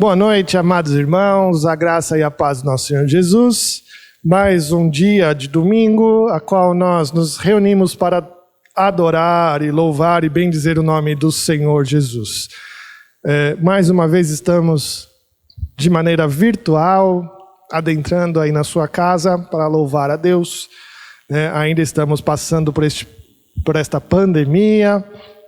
Boa noite, amados irmãos, a graça e a paz do nosso Senhor Jesus. Mais um dia de domingo, a qual nós nos reunimos para adorar e louvar e bendizer o nome do Senhor Jesus. Mais uma vez estamos de maneira virtual, adentrando aí na sua casa para louvar a Deus. Ainda estamos passando por esta pandemia,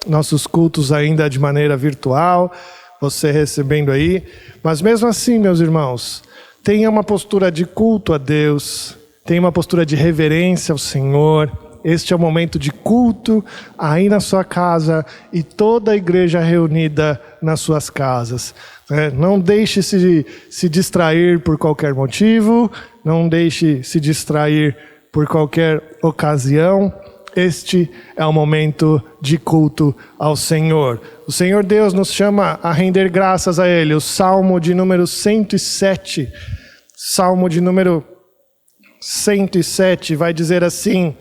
nossos cultos ainda de maneira virtual, você recebendo aí. Mas mesmo assim, meus irmãos, tenha uma postura de culto a Deus, tenha uma postura de reverência ao Senhor. Este é o momento de culto aí na sua casa e toda a igreja reunida nas suas casas. Não deixe se distrair por qualquer motivo, não deixe se distrair por qualquer ocasião. Este é o momento de culto ao Senhor. O Senhor Deus nos chama a render graças a Ele. O Salmo de número 107, Salmo de número 107 vai dizer assim: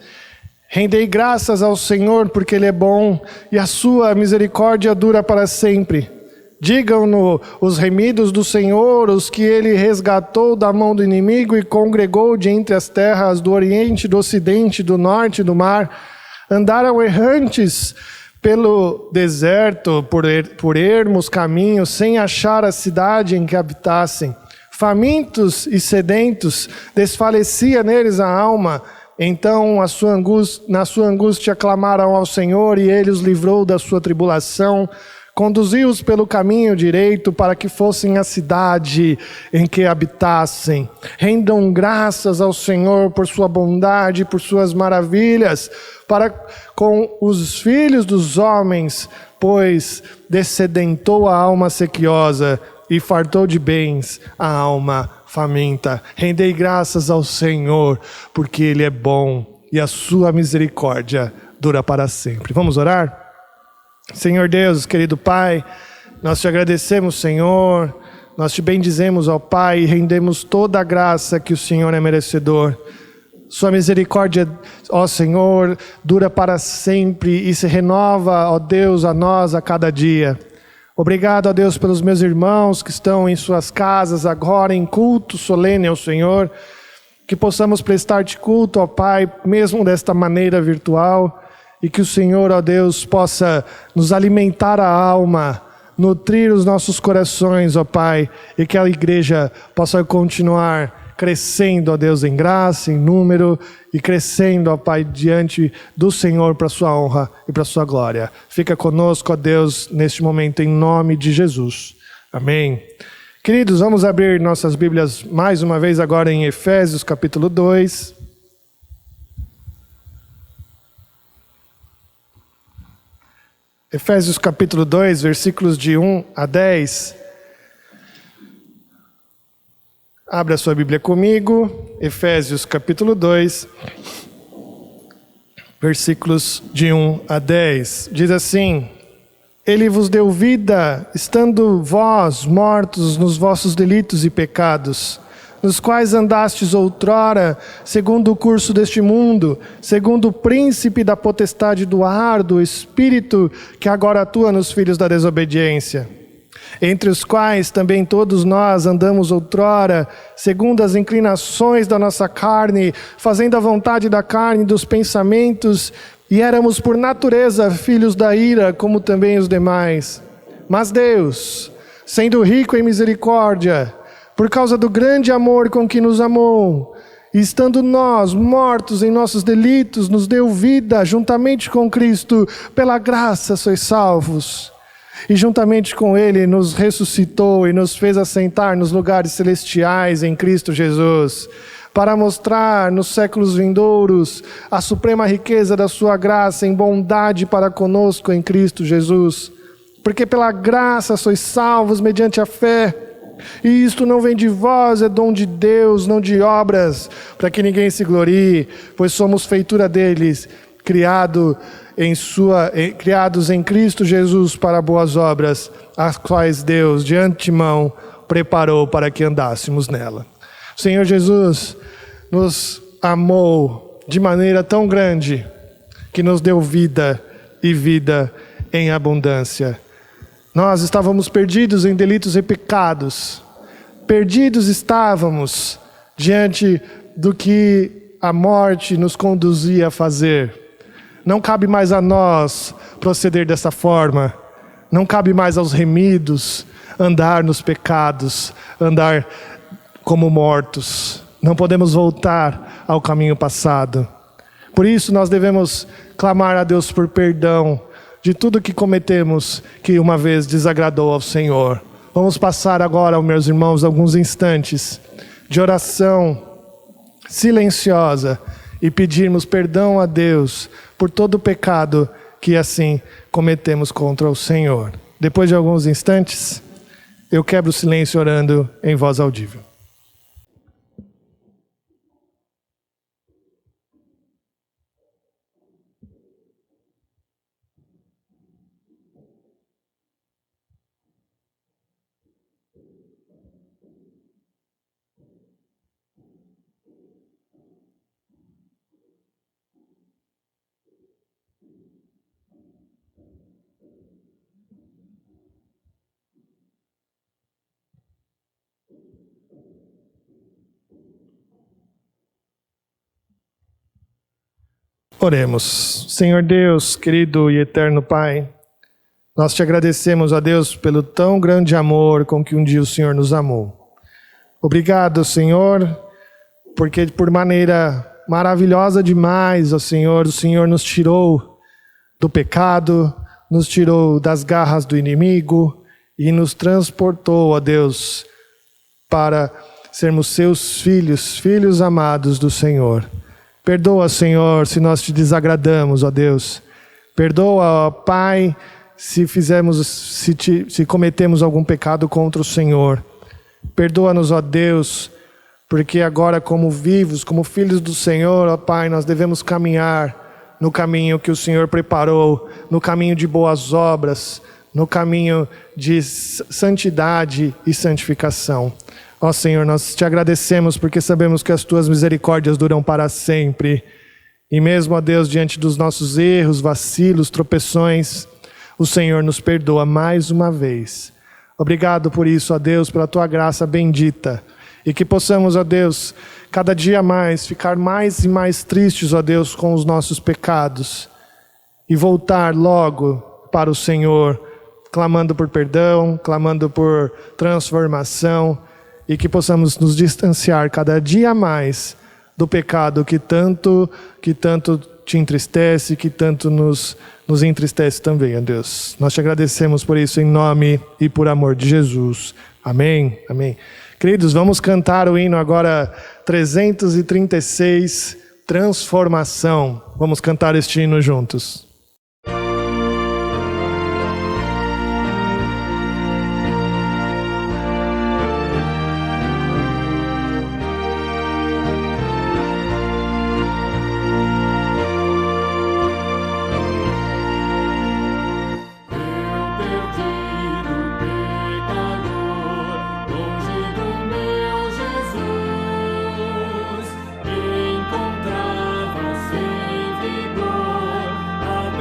rendei graças ao Senhor porque Ele é bom e a sua misericórdia dura para sempre. Digam-no os remidos do Senhor, os que Ele resgatou da mão do inimigo e congregou de entre as terras do oriente, do ocidente, do norte e do mar. Andaram errantes pelo deserto, por ermos caminhos, sem achar a cidade em que habitassem. Famintos e sedentos, desfalecia neles a alma. Então, na sua angústia clamaram ao Senhor e Ele os livrou da sua tribulação. Conduziu-os pelo caminho direito para que fossem à cidade em que habitassem. Rendam graças ao Senhor por sua bondade e por suas maravilhas para com os filhos dos homens, pois dessedentou a alma sequiosa e fartou de bens a alma faminta. Rendei graças ao Senhor porque Ele é bom e a sua misericórdia dura para sempre. Vamos orar? Senhor Deus, querido Pai, nós te agradecemos, Senhor, nós te bendizemos, ó Pai, e rendemos toda a graça que o Senhor é merecedor. Sua misericórdia, ó Senhor, dura para sempre e se renova, ó Deus, a nós a cada dia. Obrigado, ó Deus, pelos meus irmãos que estão em suas casas agora em culto solene ao Senhor, que possamos prestar-te culto, ó Pai, mesmo desta maneira virtual. E que o Senhor, ó Deus, possa nos alimentar a alma, nutrir os nossos corações, ó Pai, e que a igreja possa continuar crescendo, ó Deus, em graça, em número, e crescendo, ó Pai, diante do Senhor para a sua honra e para a sua glória. Fica conosco, ó Deus, neste momento, em nome de Jesus. Amém. Queridos, vamos abrir nossas Bíblias mais uma vez agora em Efésios capítulo 2. Efésios capítulo 2, versículos de 1 a 10. Abra a sua Bíblia comigo. Efésios capítulo 2, versículos de 1 a 10. Diz assim: Ele vos deu vida, estando vós mortos nos vossos delitos e pecados, nos quais andastes outrora, segundo o curso deste mundo, segundo o príncipe da potestade do ar, do espírito que agora atua nos filhos da desobediência, entre os quais também todos nós andamos outrora, segundo as inclinações da nossa carne, fazendo a vontade da carne e dos pensamentos, e éramos por natureza filhos da ira, como também os demais. Mas Deus, sendo rico em misericórdia, por causa do grande amor com que nos amou, e estando nós mortos em nossos delitos, nos deu vida juntamente com Cristo, pela graça sois salvos. E juntamente com Ele nos ressuscitou e nos fez assentar nos lugares celestiais em Cristo Jesus, para mostrar nos séculos vindouros a suprema riqueza da sua graça em bondade para conosco em Cristo Jesus. Porque pela graça sois salvos mediante a fé. E isto não vem de vós, é dom de Deus, não de obras, para que ninguém se glorie, pois somos feitura deles, criados em Cristo Jesus para boas obras, as quais Deus de antemão preparou para que andássemos nela. O Senhor Jesus nos amou de maneira tão grande que nos deu vida e vida em abundância. Nós estávamos perdidos em delitos e pecados. Perdidos estávamos diante do que a morte nos conduzia a fazer. Não cabe mais a nós proceder dessa forma. Não cabe mais aos remidos andar nos pecados, andar como mortos. Não podemos voltar ao caminho passado. Por isso nós devemos clamar a Deus por perdão de tudo que cometemos que uma vez desagradou ao Senhor. Vamos passar agora, meus irmãos, alguns instantes de oração silenciosa e pedirmos perdão a Deus por todo o pecado que assim cometemos contra o Senhor. Depois de alguns instantes, eu quebro o silêncio orando em voz audível. Oremos. Senhor Deus, querido e eterno Pai, nós te agradecemos, ó Deus, pelo tão grande amor com que um dia o Senhor nos amou. Obrigado, Senhor, porque por maneira maravilhosa demais, ó Senhor, o Senhor nos tirou do pecado, nos tirou das garras do inimigo e nos transportou, ó Deus, para sermos seus filhos, filhos amados do Senhor. Perdoa, Senhor, se nós te desagradamos, ó Deus. Perdoa, ó Pai, se cometemos algum pecado contra o Senhor. Perdoa-nos, ó Deus, porque agora, como vivos, como filhos do Senhor, ó Pai, nós devemos caminhar no caminho que o Senhor preparou, no caminho de boas obras, no caminho de santidade e santificação. Ó Senhor, nós te agradecemos porque sabemos que as tuas misericórdias duram para sempre. E mesmo, ó Deus, diante dos nossos erros, vacilos, tropeções, o Senhor nos perdoa mais uma vez. Obrigado por isso, ó Deus, pela tua graça bendita. E que possamos, ó Deus, cada dia mais ficar mais e mais tristes, ó Deus, com os nossos pecados. E voltar logo para o Senhor, clamando por perdão, clamando por transformação. E que possamos nos distanciar cada dia mais do pecado que tanto te entristece, que tanto nos entristece também, ó Deus. Nós te agradecemos por isso em nome e por amor de Jesus. Amém, amém. Queridos, vamos cantar o hino agora 336, Transformação. Vamos cantar este hino juntos. Encontrava sem vigor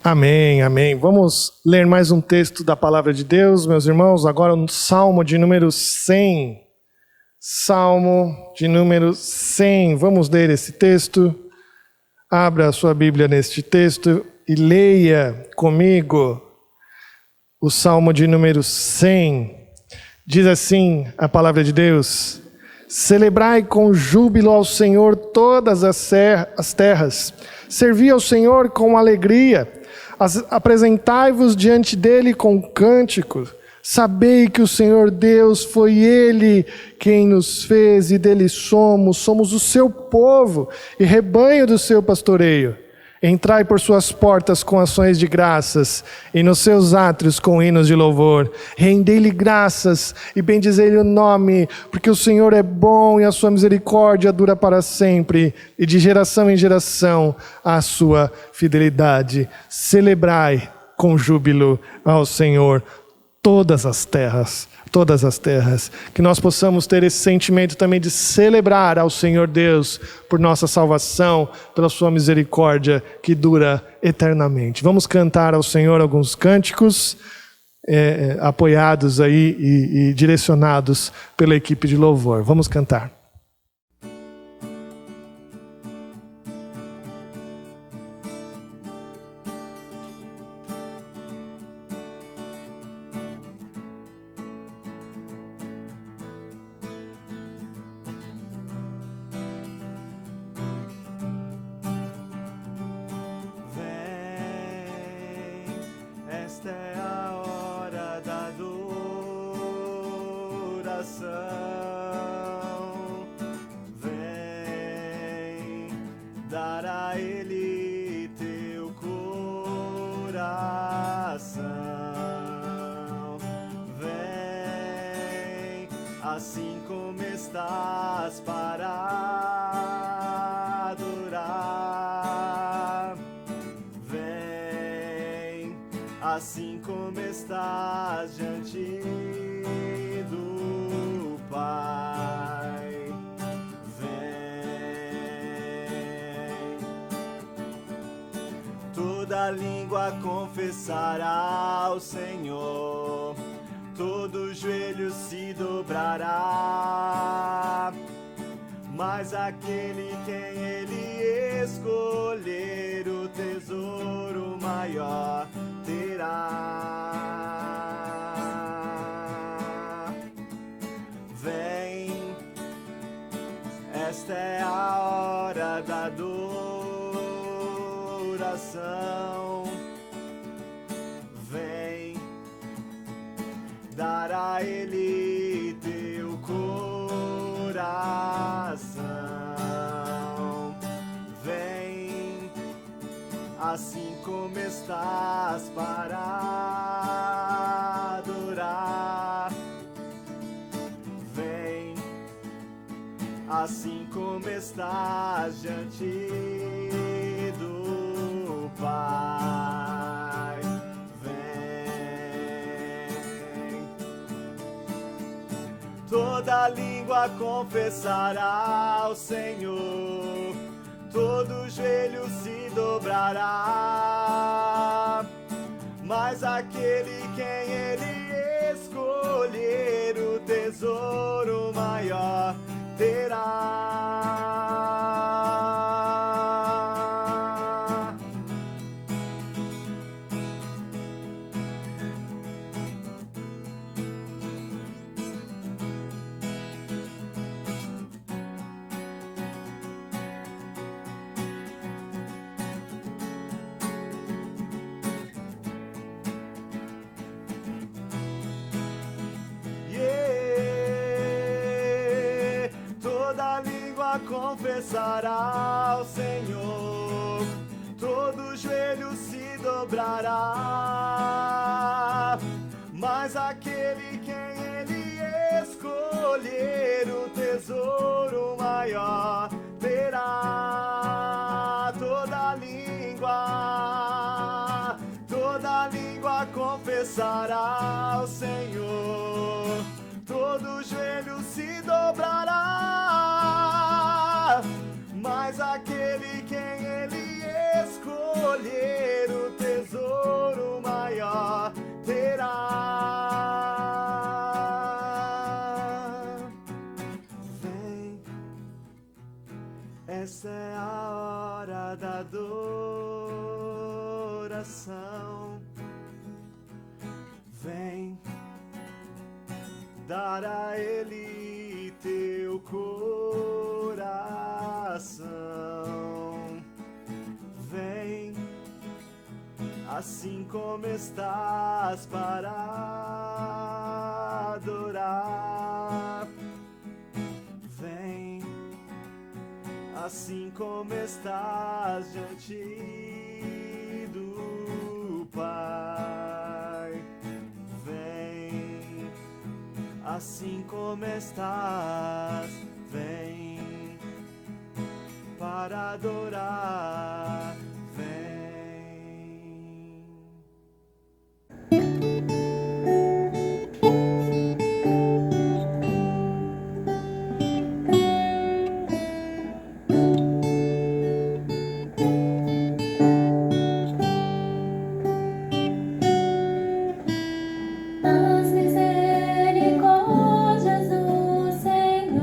Amém, amém. Vamos ler mais um texto da palavra de Deus, meus irmãos, agora no Salmo de número 100. Salmo de número 100. Vamos ler esse texto. Abra a sua Bíblia neste texto e leia comigo o Salmo de número 100. Diz assim a palavra de Deus: celebrai com júbilo ao Senhor todas as terras, servi ao Senhor com alegria, apresentai-vos diante dele com cânticos, sabei que o Senhor Deus foi Ele quem nos fez e dele somos o seu povo e rebanho do seu pastoreio. Entrai por suas portas com ações de graças e nos seus átrios com hinos de louvor. Rendei-lhe graças e bendizei-lhe o nome, porque o Senhor é bom e a sua misericórdia dura para sempre, e de geração em geração a sua fidelidade. Celebrai com júbilo ao Senhor todas as terras, que nós possamos ter esse sentimento também de celebrar ao Senhor Deus por nossa salvação, pela sua misericórdia que dura eternamente. Vamos cantar ao Senhor alguns cânticos, apoiados aí e direcionados pela equipe de louvor. Vamos cantar. Esta é a hora da adoração. Vem dar a Ele teu coração. Vem assim como estás para adorar. Assim como estás diante do Pai, vem. Toda língua confessará ao Senhor, todo joelho se dobrará, mas aquele quem Ele escolher, o tesouro maior terá. Vem, esta é a hora da adoração. Vem dar a Ele teu coração. Vem assim como estás para adorar. Vem, assim como estás diante do Pai. Vem, toda língua confessará ao Senhor, todo joelho se dobrará, mas aquele quem Ele escolher, o tesouro maior terá. Toda língua confessará ao Senhor, todo joelho se dobrará, mas aquele quem Ele escolher, o tesouro maior terá. Toda língua confessará ao Senhor, todo joelho se dobrará, mas aquele quem Ele escolher, o tesouro Essa é a hora da adoração. Vem dar a Ele teu coração. Vem assim como estás para adorar. Vem assim como estás diante do Pai. Vem assim como estás. Vem para adorar. Vem. As misericórdias do Senhor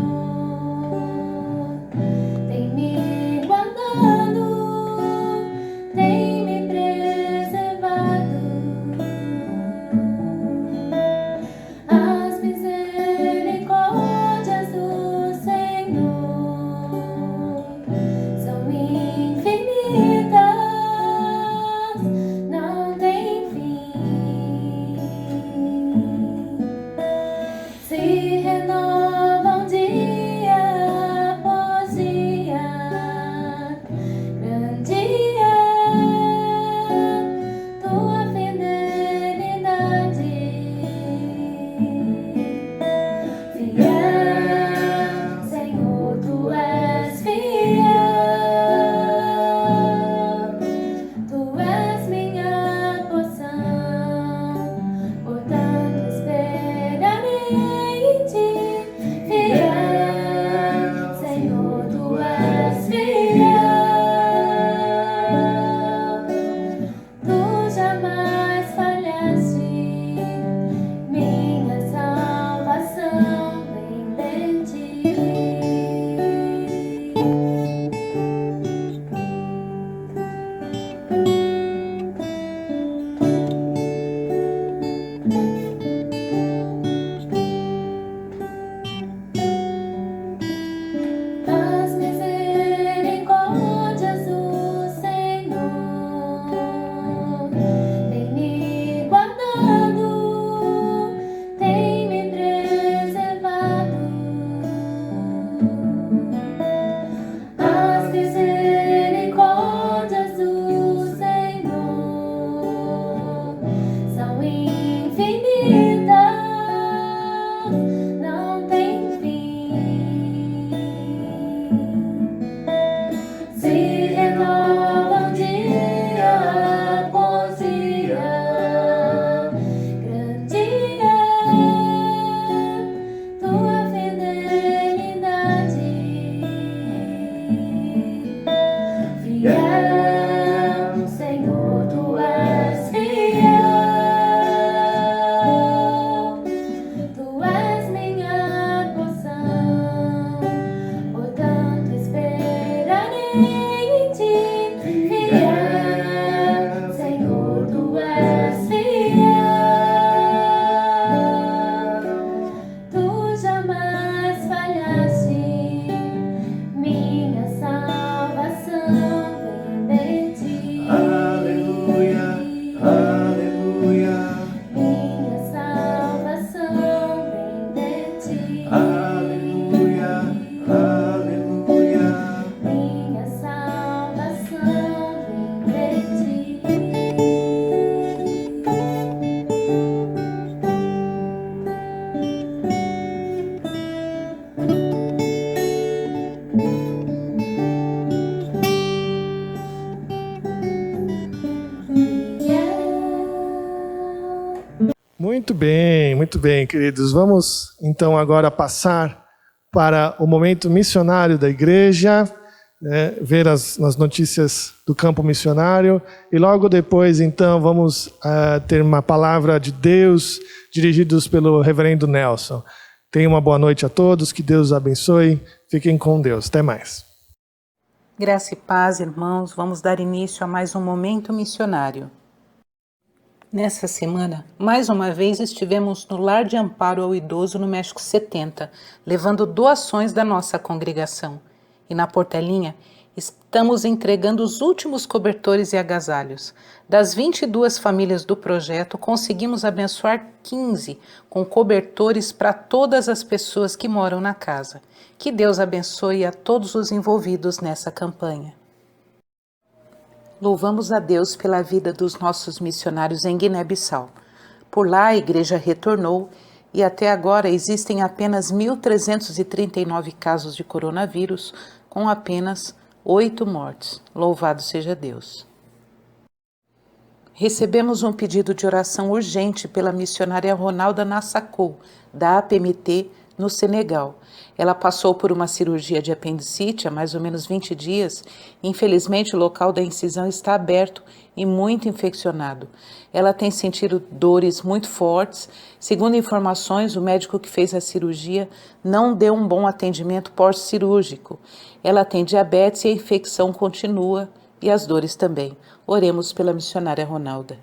têm me guardado, têm me preservado. As misericórdias do Senhor são infinitas, não tem fim. Se renovam dia após dia, grande é tua fidelidade. Fiel, Senhor, tu és fiel, tu és minha porção, portanto esperarei em ti. Fiel, Senhor, tu és fiel, tu jamais falhaste, minha salvação vem de ti. As misericórdias do Senhor têm me guardado, têm me preservado. As misericórdias do Senhor são infinitas, não tem fim. Se renovam dia após dia, grande é tua fidelidade. Fiel, Senhor, tu és fiel, tu és minha porção, portanto esperarei em ti. Fiel, Senhor, tu és fiel, tu jamais falhaste, minha salvação vem de ti. Aleluia, aleluia, Minha salvação vem de ti. aleluia, aleluia. Minha salvação vem de ti. Muito bem, queridos. Vamos então agora passar para o momento missionário da igreja, né, ver as notícias do campo missionário e logo depois então vamos ter uma palavra de Deus dirigidos pelo reverendo Nelson. Tenham uma boa noite a todos, que Deus os abençoe, fiquem com Deus, até mais. Graça e paz, irmãos, vamos dar início a mais um Momento Missionário. Nessa semana, mais uma vez estivemos no Lar de Amparo ao Idoso no México 70, levando doações da nossa congregação. E na portelinha, estamos entregando os últimos cobertores e agasalhos. Das 22 famílias do projeto, conseguimos abençoar 15 com cobertores para todas as pessoas que moram na casa. Que Deus abençoe a todos os envolvidos nessa campanha. Louvamos a Deus pela vida dos nossos missionários em Guiné-Bissau. Por lá a igreja retornou e até agora existem apenas 1.339 casos de coronavírus, com apenas 8 mortes. Louvado seja Deus. Recebemos um pedido de oração urgente pela missionária Ronalda Nassacou, da APMT, no Senegal. Ela passou por uma cirurgia de apendicite há mais ou menos 20 dias. Infelizmente, o local da incisão está aberto e muito infeccionado. Ela tem sentido dores muito fortes. Segundo informações, o médico que fez a cirurgia não deu um bom atendimento pós-cirúrgico. Ela tem diabetes e a infecção continua e as dores também. Oremos pela missionária Ronalda.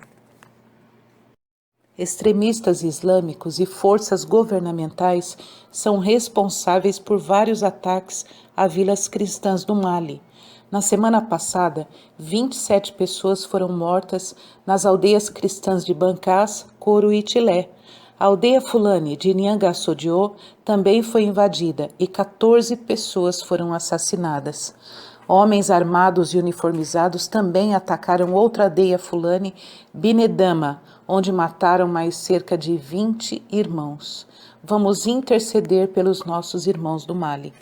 Extremistas islâmicos e forças governamentais são responsáveis por vários ataques a vilas cristãs do Mali. Na semana passada, 27 pessoas foram mortas nas aldeias cristãs de Bancas, Coro e Tilé. A aldeia Fulani de Niangaçodio também foi invadida e 14 pessoas foram assassinadas. Homens armados e uniformizados também atacaram outra aldeia Fulani, Binedama, onde mataram mais cerca de 20 irmãos. Vamos interceder pelos nossos irmãos do Mali.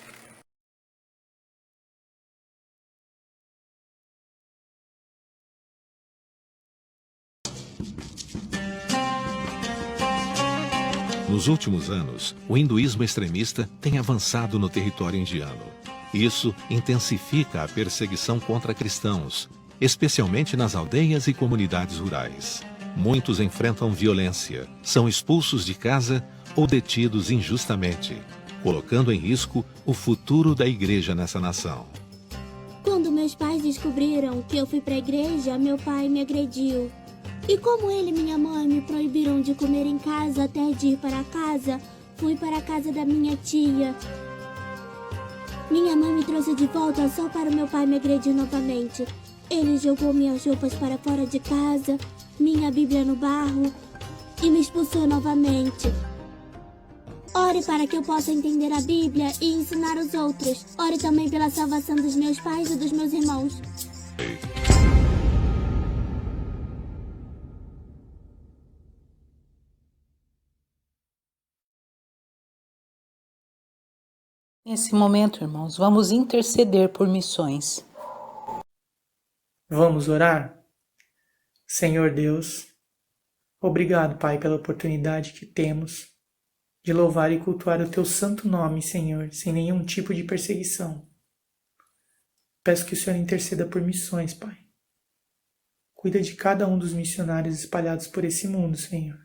Nos últimos anos, o hinduísmo extremista tem avançado no território indiano. Isso intensifica a perseguição contra cristãos, especialmente nas aldeias e comunidades rurais. Muitos enfrentam violência, são expulsos de casa ou detidos injustamente, colocando em risco o futuro da igreja nessa nação. Quando meus pais descobriram que eu fui para a igreja, meu pai me agrediu. E como ele e minha mãe me proibiram de comer em casa até de ir para casa, fui para a casa da minha tia. Minha mãe me trouxe de volta só para meu pai me agredir novamente. Ele jogou minhas roupas para fora de casa, minha Bíblia no barro e me expulsou novamente. Ore para que eu possa entender a Bíblia e ensinar os outros. Ore também pela salvação dos meus pais e dos meus irmãos. Nesse momento, irmãos, vamos interceder por missões. Vamos orar? Senhor Deus, obrigado, Pai, pela oportunidade que temos de louvar e cultuar o Teu santo nome, Senhor, sem nenhum tipo de perseguição. Peço que o Senhor interceda por missões, Pai. Cuida de cada um dos missionários espalhados por esse mundo, Senhor.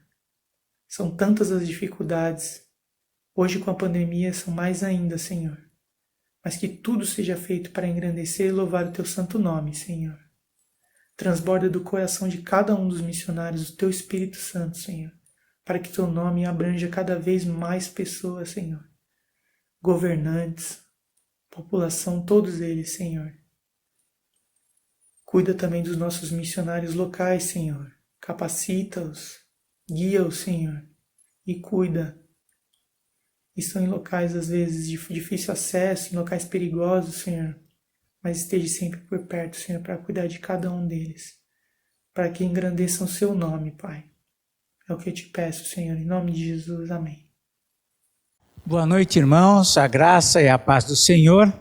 São tantas as dificuldades. Hoje, com a pandemia, são mais ainda, Senhor. Mas que tudo seja feito para engrandecer e louvar o Teu santo nome, Senhor. Transborda do coração de cada um dos missionários o Teu Espírito Santo, Senhor, para que Teu nome abranja cada vez mais pessoas, Senhor. Governantes, população, todos eles, Senhor. Cuida também dos nossos missionários locais, Senhor. Capacita-os, guia-os, Senhor, e cuida. Estão em locais, às vezes, de difícil acesso, em locais perigosos, Senhor. Mas esteja sempre por perto, Senhor, para cuidar de cada um deles. Para que engrandeçam o Seu nome, Pai. É o que eu te peço, Senhor, em nome de Jesus. Amém. Boa noite, irmãos. A graça e a paz do Senhor.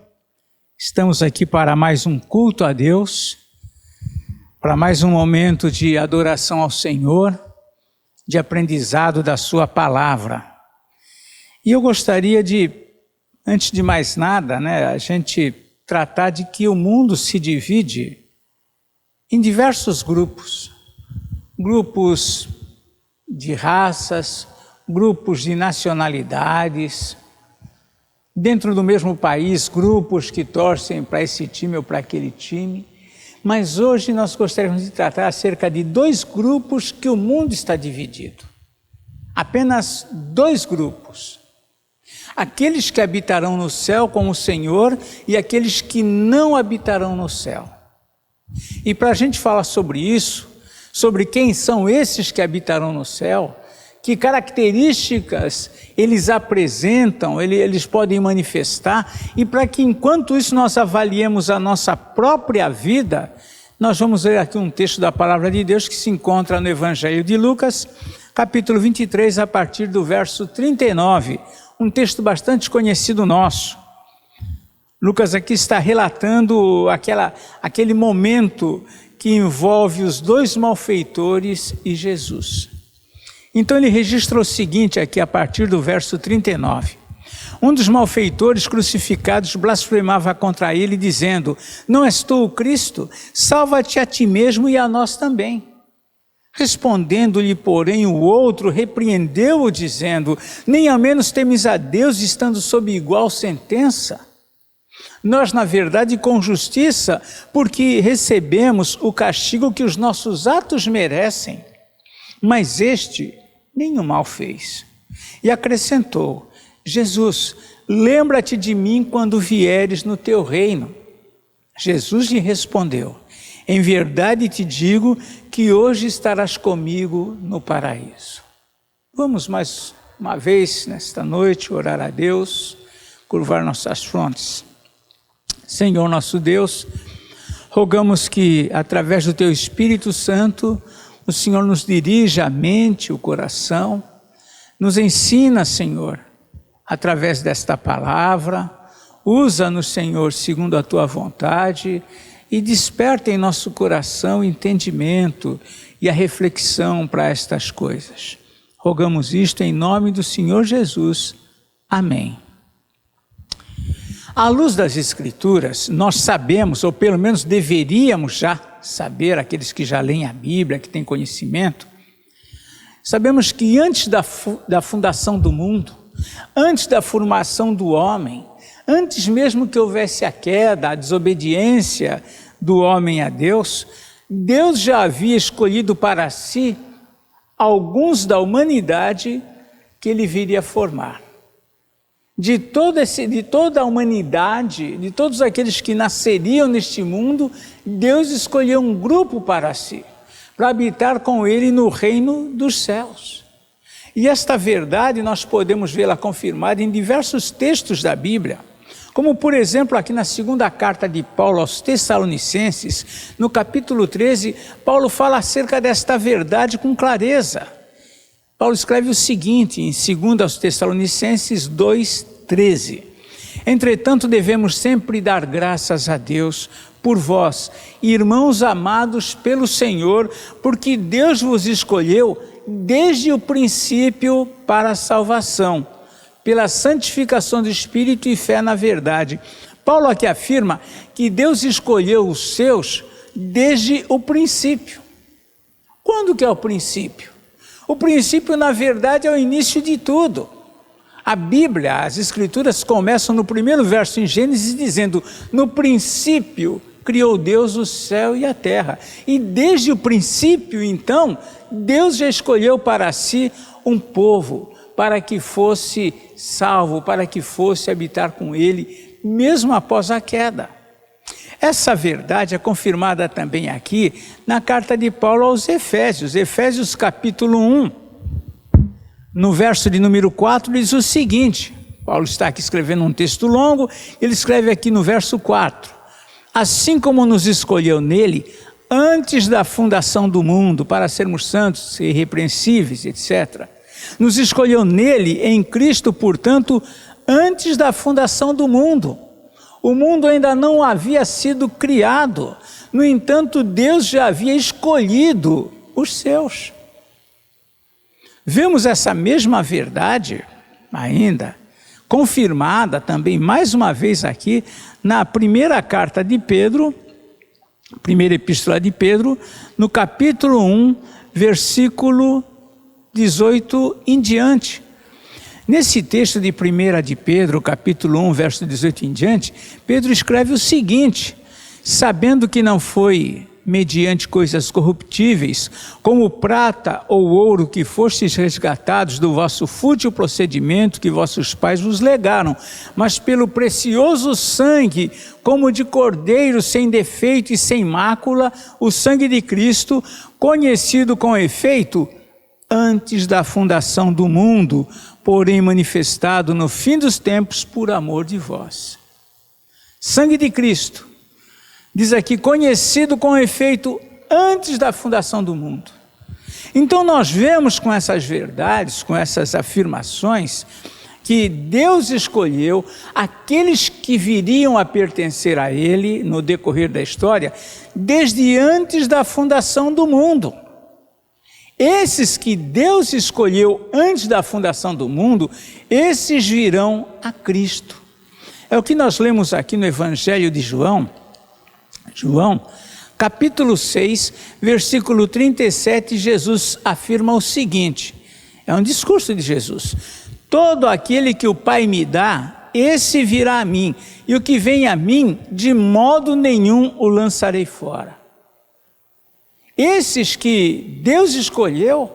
Estamos aqui para mais um culto a Deus, para mais um momento de adoração ao Senhor, de aprendizado da Sua palavra. E eu gostaria de, antes de mais nada, a gente tratar de que o mundo se divide em diversos grupos. Grupos de raças, grupos de nacionalidades. dentro do mesmo país, grupos que torcem para esse time ou para aquele time. Mas hoje nós gostaríamos de tratar acerca de 2 grupos que o mundo está dividido. Apenas 2 grupos. Aqueles que habitarão no céu com o Senhor e aqueles que não habitarão no céu. E para a gente falar sobre isso, sobre quem são esses que habitarão no céu, que características eles apresentam, eles podem manifestar, e para que enquanto isso nós avaliemos a nossa própria vida, nós vamos ler aqui um texto da palavra de Deus que se encontra no Evangelho de Lucas, capítulo 23, a partir do verso 39, um texto bastante conhecido nosso. Lucas aqui está relatando aquele momento que envolve os 2 malfeitores e Jesus. Então ele registra o seguinte aqui a partir do verso 39. Um dos malfeitores crucificados blasfemava contra ele, dizendo: não és tu o Cristo? Salva-te a ti mesmo e a nós também. Respondendo-lhe, porém, o outro repreendeu-o, dizendo: nem ao menos temes a Deus, estando sob igual sentença? Nós, na verdade, com justiça, porque recebemos o castigo que os nossos atos merecem. Mas este nenhum mal fez. E acrescentou: Jesus, lembra-te de mim quando vieres no teu reino. Jesus lhe respondeu: em verdade te digo que hoje estarás comigo no paraíso. Vamos mais uma vez nesta noite orar a Deus, curvar nossas frontes. Senhor nosso Deus, rogamos que através do teu Espírito Santo o Senhor nos dirija a mente, o coração, nos ensina, Senhor, através desta palavra, usa-nos, Senhor, segundo a tua vontade e desperta em nosso coração o entendimento e a reflexão para estas coisas. Rogamos isto em nome do Senhor Jesus. Amém. À luz das Escrituras, nós sabemos, ou pelo menos deveríamos já saber, aqueles que já leem a Bíblia, que têm conhecimento, sabemos que antes da fundação do mundo, antes da formação do homem, antes mesmo que houvesse a queda, a desobediência do homem a Deus, Deus já havia escolhido para si alguns da humanidade que ele viria formar. De toda a humanidade, de todos aqueles que nasceriam neste mundo, Deus escolheu um grupo para si, para habitar com ele no reino dos céus. E esta verdade nós podemos vê-la confirmada em diversos textos da Bíblia, como por exemplo aqui na 2ª carta de Paulo aos Tessalonicenses, no capítulo 13, Paulo fala acerca desta verdade com clareza. Paulo escreve o seguinte, em 2 aos Tessalonicenses 2:13. Entretanto, devemos sempre dar graças a Deus por vós, irmãos amados pelo Senhor, porque Deus vos escolheu desde o princípio para a salvação, pela santificação do Espírito e fé na verdade. Paulo aqui afirma que Deus escolheu os seus desde o princípio. Quando que é o princípio? O princípio, na verdade, é o início de tudo. A Bíblia, as Escrituras começam no primeiro verso em Gênesis dizendo: no princípio criou Deus o céu e a terra. E desde o princípio, então, Deus já escolheu para si um povo, para que fosse salvo, para que fosse habitar com ele, mesmo após a queda. Essa verdade é confirmada também aqui na carta de Paulo aos Efésios, Efésios capítulo 1, no verso de número 4, diz o seguinte, Paulo está aqui escrevendo um texto longo, ele escreve aqui no verso 4, assim como nos escolheu nele, antes da fundação do mundo, para sermos santos e irrepreensíveis, etc., nos escolheu nele, em Cristo, portanto, antes da fundação do mundo. O mundo ainda não havia sido criado, no entanto, Deus já havia escolhido os seus. Vemos essa mesma verdade ainda, confirmada também mais uma vez aqui, na primeira carta de Pedro, primeira epístola de Pedro, no capítulo 1, versículo 18 em diante. Nesse texto de 1 de Pedro, capítulo 1, verso 18 em diante, Pedro escreve o seguinte: sabendo que não foi mediante coisas corruptíveis, como prata ou ouro, que fostes resgatados do vosso fútil procedimento que vossos pais vos legaram, mas pelo precioso sangue, como de cordeiro sem defeito e sem mácula, o sangue de Cristo, conhecido com efeito antes da fundação do mundo, porém manifestado no fim dos tempos por amor de vós. Sangue de Cristo, diz aqui, conhecido com efeito antes da fundação do mundo. Então nós vemos com essas verdades, com essas afirmações, que Deus escolheu aqueles que viriam a pertencer a Ele no decorrer da história, desde antes da fundação do mundo. Esses que Deus escolheu antes da fundação do mundo, esses virão a Cristo. É o que nós lemos aqui no Evangelho de João, capítulo 6, versículo 37, Jesus afirma o seguinte, é um discurso de Jesus: todo aquele que o Pai me dá, esse virá a mim, e o que vem a mim, de modo nenhum o lançarei fora. Esses que Deus escolheu,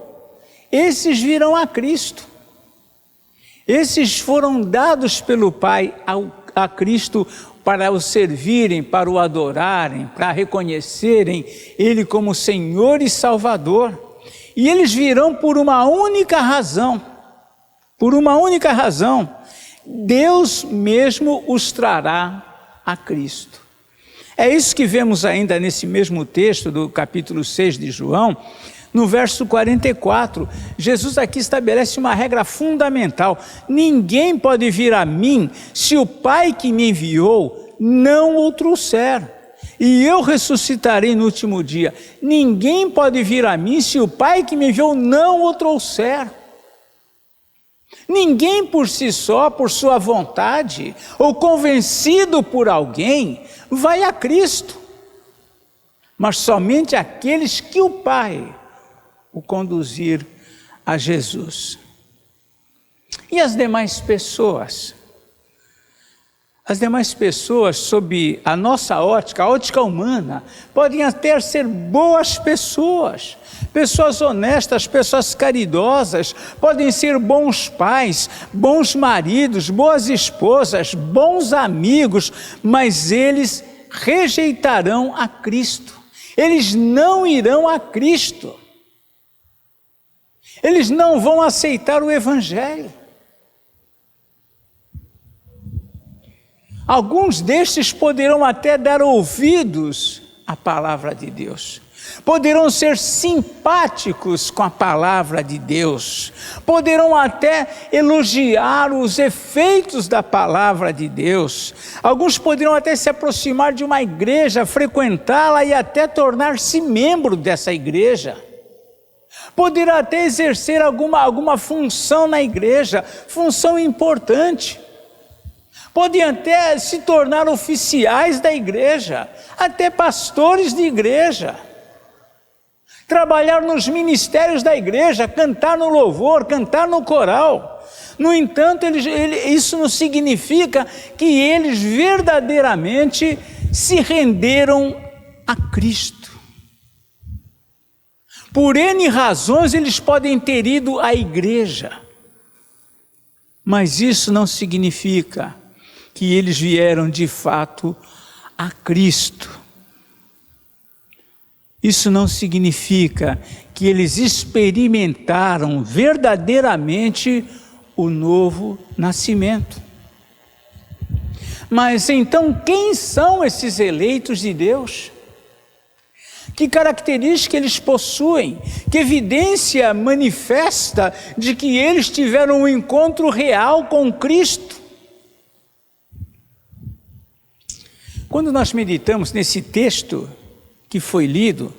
esses virão a Cristo. Esses foram dados pelo Pai a Cristo para o servirem, para o adorarem, para reconhecerem Ele como Senhor e Salvador. E eles virão por uma única razão. Por uma única razão. Deus mesmo os trará a Cristo. É isso que vemos ainda nesse mesmo texto do capítulo 6 de João, no verso 44. Jesus aqui estabelece uma regra fundamental: ninguém pode vir a mim se o Pai que me enviou não o trouxer, e eu ressuscitarei no último dia. Ninguém pode vir a mim se o Pai que me enviou não o trouxer. Ninguém por si só, por sua vontade, ou convencido por alguém, vai a Cristo, mas somente aqueles que o Pai o conduzir a Jesus. E as demais pessoas? As demais pessoas, sob a nossa ótica, a ótica humana, podem até ser boas pessoas, pessoas honestas, pessoas caridosas, podem ser bons pais, bons maridos, boas esposas, bons amigos, mas eles rejeitarão a Cristo. Eles não irão a Cristo. Eles não vão aceitar o Evangelho. Alguns destes poderão até dar ouvidos à palavra de Deus. Poderão ser simpáticos com a palavra de Deus. Poderão até elogiar os efeitos da palavra de Deus. Alguns poderão até se aproximar de uma igreja, frequentá-la e até tornar-se membro dessa igreja. Poderão até exercer alguma função na igreja, função importante. Podem até se tornar oficiais da igreja, até pastores de igreja. Trabalhar nos ministérios da igreja, cantar no louvor, cantar no coral. No entanto, isso não significa que eles verdadeiramente se renderam a Cristo. Por N razões eles podem ter ido à igreja, mas isso não significa que eles vieram de fato a Cristo. Isso não significa que eles experimentaram verdadeiramente o novo nascimento. Mas então, quem são esses eleitos de Deus? Que característica eles possuem? Que evidência manifesta de que eles tiveram um encontro real com Cristo? Quando nós meditamos nesse texto que foi lido,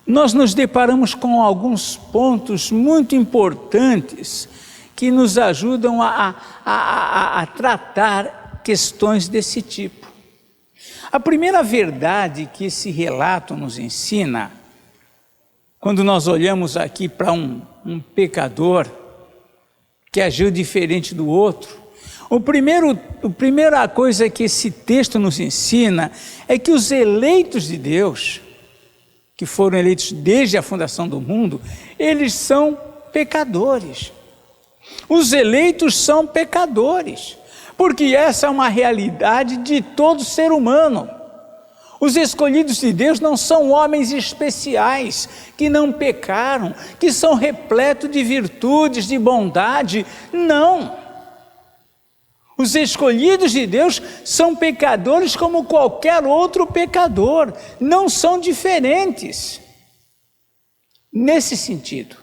nós nos deparamos com alguns pontos muito importantes que nos ajudam a tratar questões desse tipo. A primeira verdade que esse relato nos ensina, quando nós olhamos aqui para um pecador que agiu diferente do outro. A primeira coisa que esse texto nos ensina é que os eleitos de Deus, que foram eleitos desde a fundação do mundo, eles são pecadores. Os eleitos são pecadores, porque essa é uma realidade de todo ser humano. Os escolhidos de Deus não são homens especiais, que não pecaram, que são repletos de virtudes, de bondade. Não! Os escolhidos de Deus são pecadores como qualquer outro pecador, não são diferentes. Nesse sentido.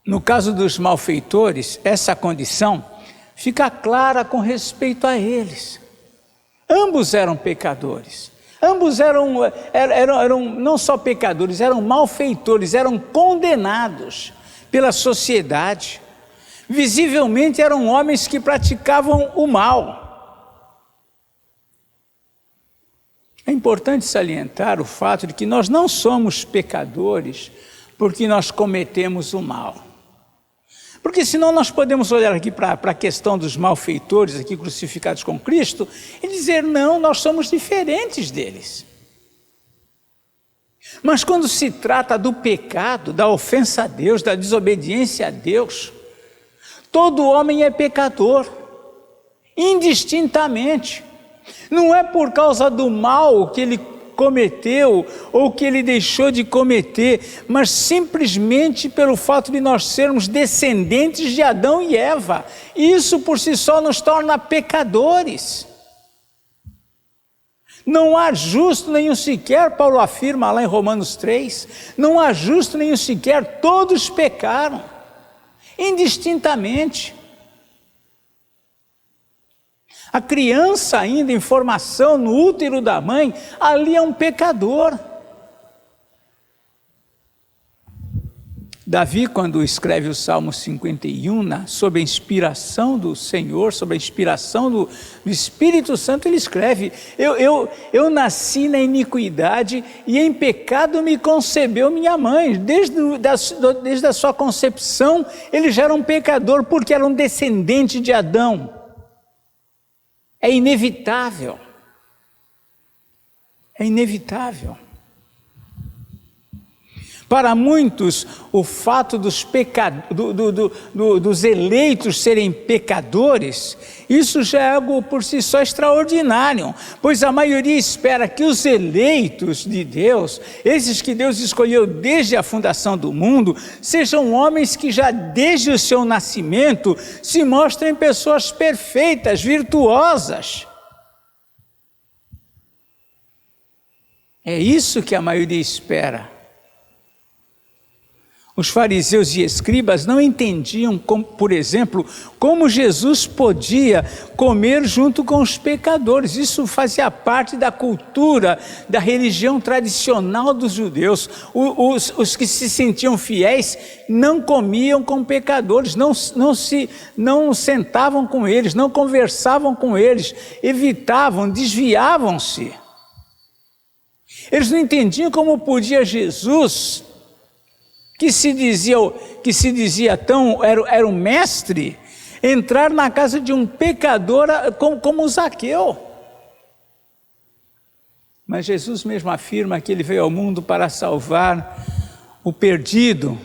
No caso dos malfeitores, essa condição fica clara com respeito a eles. Ambos eram pecadores, ambos eram não só pecadores, eram malfeitores, eram condenados pela sociedade. Visivelmente eram homens que praticavam o mal. É importante salientar o fato de que nós não somos pecadores porque nós cometemos o mal. Porque senão nós podemos olhar aqui para a questão dos malfeitores aqui crucificados com Cristo e dizer, não, nós somos diferentes deles. Mas quando se trata do pecado, da ofensa a Deus, da desobediência a Deus, todo homem é pecador, indistintamente. Não é por causa do mal que ele cometeu ou que ele deixou de cometer, mas simplesmente pelo fato de nós sermos descendentes de Adão e Eva. Isso por si só nos torna pecadores. Não há justo nenhum sequer, Paulo afirma lá em Romanos 3, não há justo nenhum sequer, todos pecaram, indistintamente. A criança ainda em formação no útero da mãe, ali é um pecador. Davi, quando escreve o Salmo 51, sob a inspiração do Senhor, sob a inspiração do Espírito Santo, ele escreve, eu nasci na iniquidade e em pecado me concebeu minha mãe. Desde a sua concepção, ele já era um pecador, porque era um descendente de Adão. É inevitável. É inevitável. Para muitos, o fato dos eleitos serem pecadores, isso já é algo por si só extraordinário, pois a maioria espera que os eleitos de Deus, esses que Deus escolheu desde a fundação do mundo, sejam homens que já desde o seu nascimento se mostrem pessoas perfeitas, virtuosas. É isso que a maioria espera. Os fariseus e escribas não entendiam, por exemplo, como Jesus podia comer junto com os pecadores. Isso fazia parte da cultura, da religião tradicional dos judeus. Os que se sentiam fiéis não comiam com pecadores, não sentavam com eles, não conversavam com eles, evitavam, desviavam-se. Eles não entendiam como podia Jesus, que se dizia tão, era um mestre, entrar na casa de um pecador como Zaqueu. Mas Jesus mesmo afirma que ele veio ao mundo para salvar o perdido,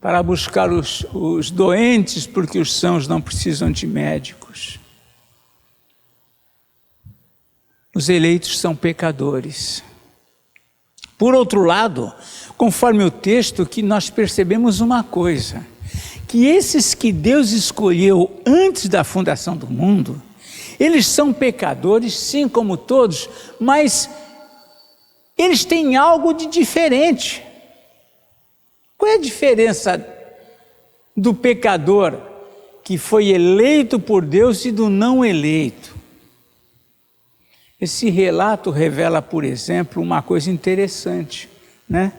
para buscar os doentes, porque os sãos não precisam de médicos. Os eleitos são pecadores. Por outro lado, conforme o texto, que nós percebemos uma coisa, que esses que Deus escolheu antes da fundação do mundo, eles são pecadores, sim, como todos, mas eles têm algo de diferente. Qual é a diferença do pecador que foi eleito por Deus e do não eleito? Esse relato revela, por exemplo, uma coisa interessante, né?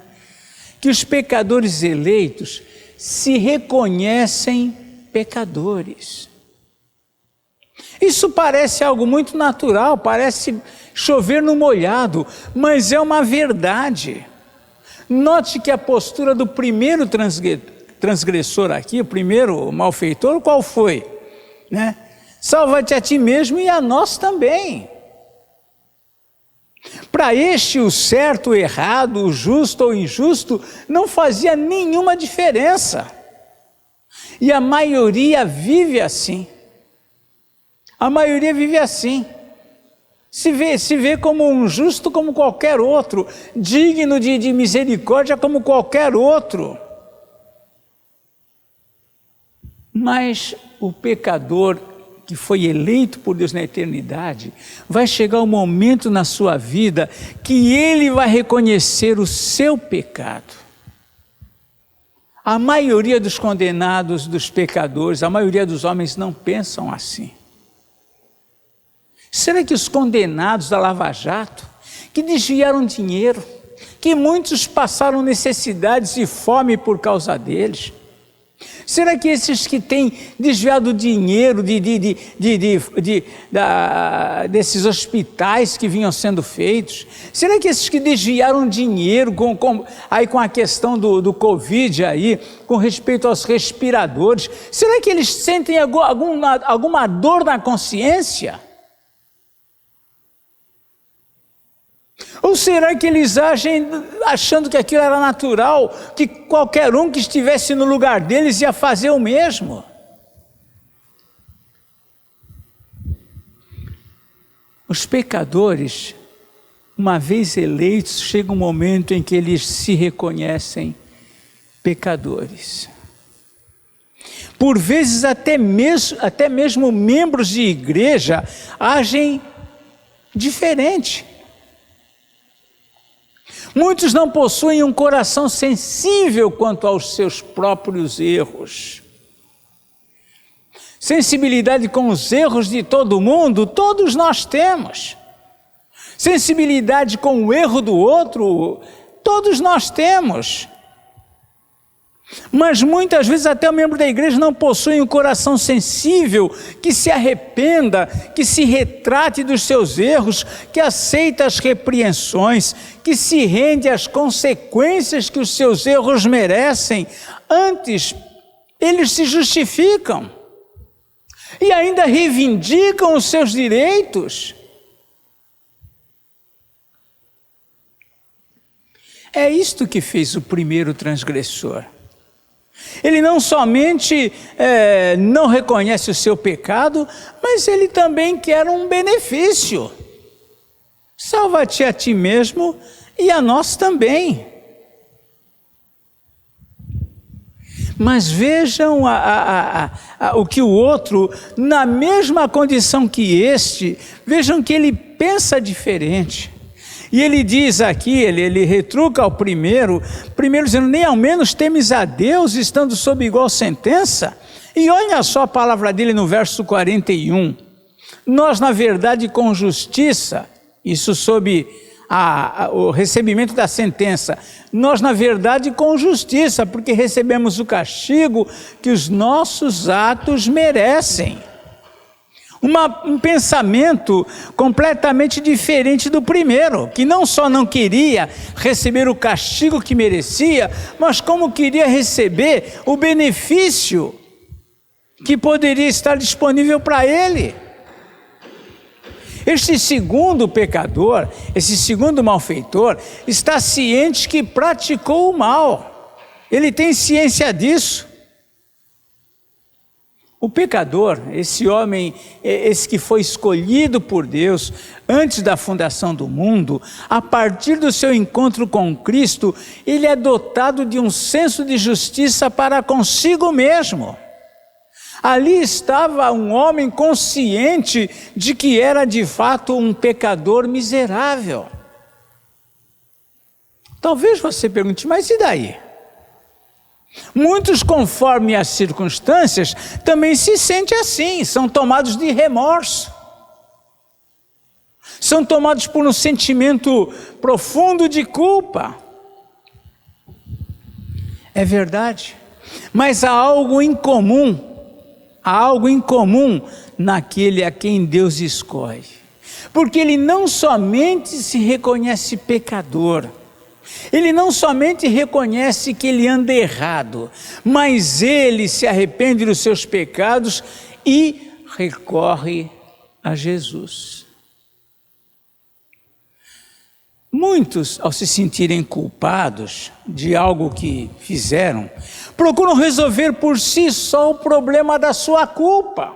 Que os pecadores eleitos se reconhecem pecadores. Isso parece algo muito natural, parece chover no molhado, mas é uma verdade. Note que a postura do primeiro transgressor aqui, o primeiro malfeitor, qual foi? Né? Salva-te a ti mesmo e a nós também. Para este, o certo, o errado, o justo ou injusto, não fazia nenhuma diferença. E a maioria vive assim. A maioria vive assim. Se vê como um justo como qualquer outro, digno de misericórdia como qualquer outro. Mas o pecador que foi eleito por Deus na eternidade, vai chegar um momento na sua vida que ele vai reconhecer o seu pecado. A maioria dos condenados, dos pecadores, a maioria dos homens não pensam assim. Será que os condenados da Lava Jato, que desviaram dinheiro, que muitos passaram necessidades e fome por causa deles, será que esses que têm desviado dinheiro desses hospitais que vinham sendo feitos, será que esses que desviaram dinheiro com a questão do Covid aí, com respeito aos respiradores, será que eles sentem alguma dor na consciência? Ou será que eles agem achando que aquilo era natural, que qualquer um que estivesse no lugar deles ia fazer o mesmo? Os pecadores, uma vez eleitos, chega um momento em que eles se reconhecem pecadores. Por vezes até mesmo membros de igreja agem diferente. Muitos não possuem um coração sensível quanto aos seus próprios erros. Sensibilidade com os erros de todo mundo, todos nós temos. Sensibilidade com o erro do outro, todos nós temos. Mas muitas vezes até o membro da igreja não possui um coração sensível, que se arrependa, que se retrate dos seus erros, que aceita as repreensões, que se rende às consequências que os seus erros merecem. Antes, eles se justificam e ainda reivindicam os seus direitos. É isto que fez o primeiro transgressor. Ele não somente não reconhece o seu pecado, mas ele também quer um benefício. Salva-te a ti mesmo e a nós também. Mas vejam o que o outro, na mesma condição que este, vejam que ele pensa diferente. E ele diz aqui, ele retruca ao primeiro dizendo, nem ao menos temes a Deus, estando sob igual sentença? E olha só a palavra dele no verso 41. Nós, na verdade, com justiça, isso sob o recebimento da sentença, nós, na verdade, com justiça, porque recebemos o castigo que os nossos atos merecem. Um pensamento completamente diferente do primeiro, que não só não queria receber o castigo que merecia, mas como queria receber o benefício que poderia estar disponível para ele. Este segundo pecador, esse segundo malfeitor, está ciente que praticou o mal. Ele tem ciência disso. O pecador, esse homem, esse que foi escolhido por Deus antes da fundação do mundo, a partir do seu encontro com Cristo, ele é dotado de um senso de justiça para consigo mesmo. Ali estava um homem consciente de que era de fato um pecador miserável. Talvez você pergunte, mas e daí? Muitos, conforme as circunstâncias, também se sentem assim, são tomados de remorso. São tomados por um sentimento profundo de culpa. É verdade, mas há algo incomum naquele a quem Deus escolhe. Porque ele não somente se reconhece pecador, Ele não somente reconhece que ele anda errado, mas ele se arrepende dos seus pecados e recorre a Jesus. Muitos, ao se sentirem culpados de algo que fizeram, procuram resolver por si só o problema da sua culpa,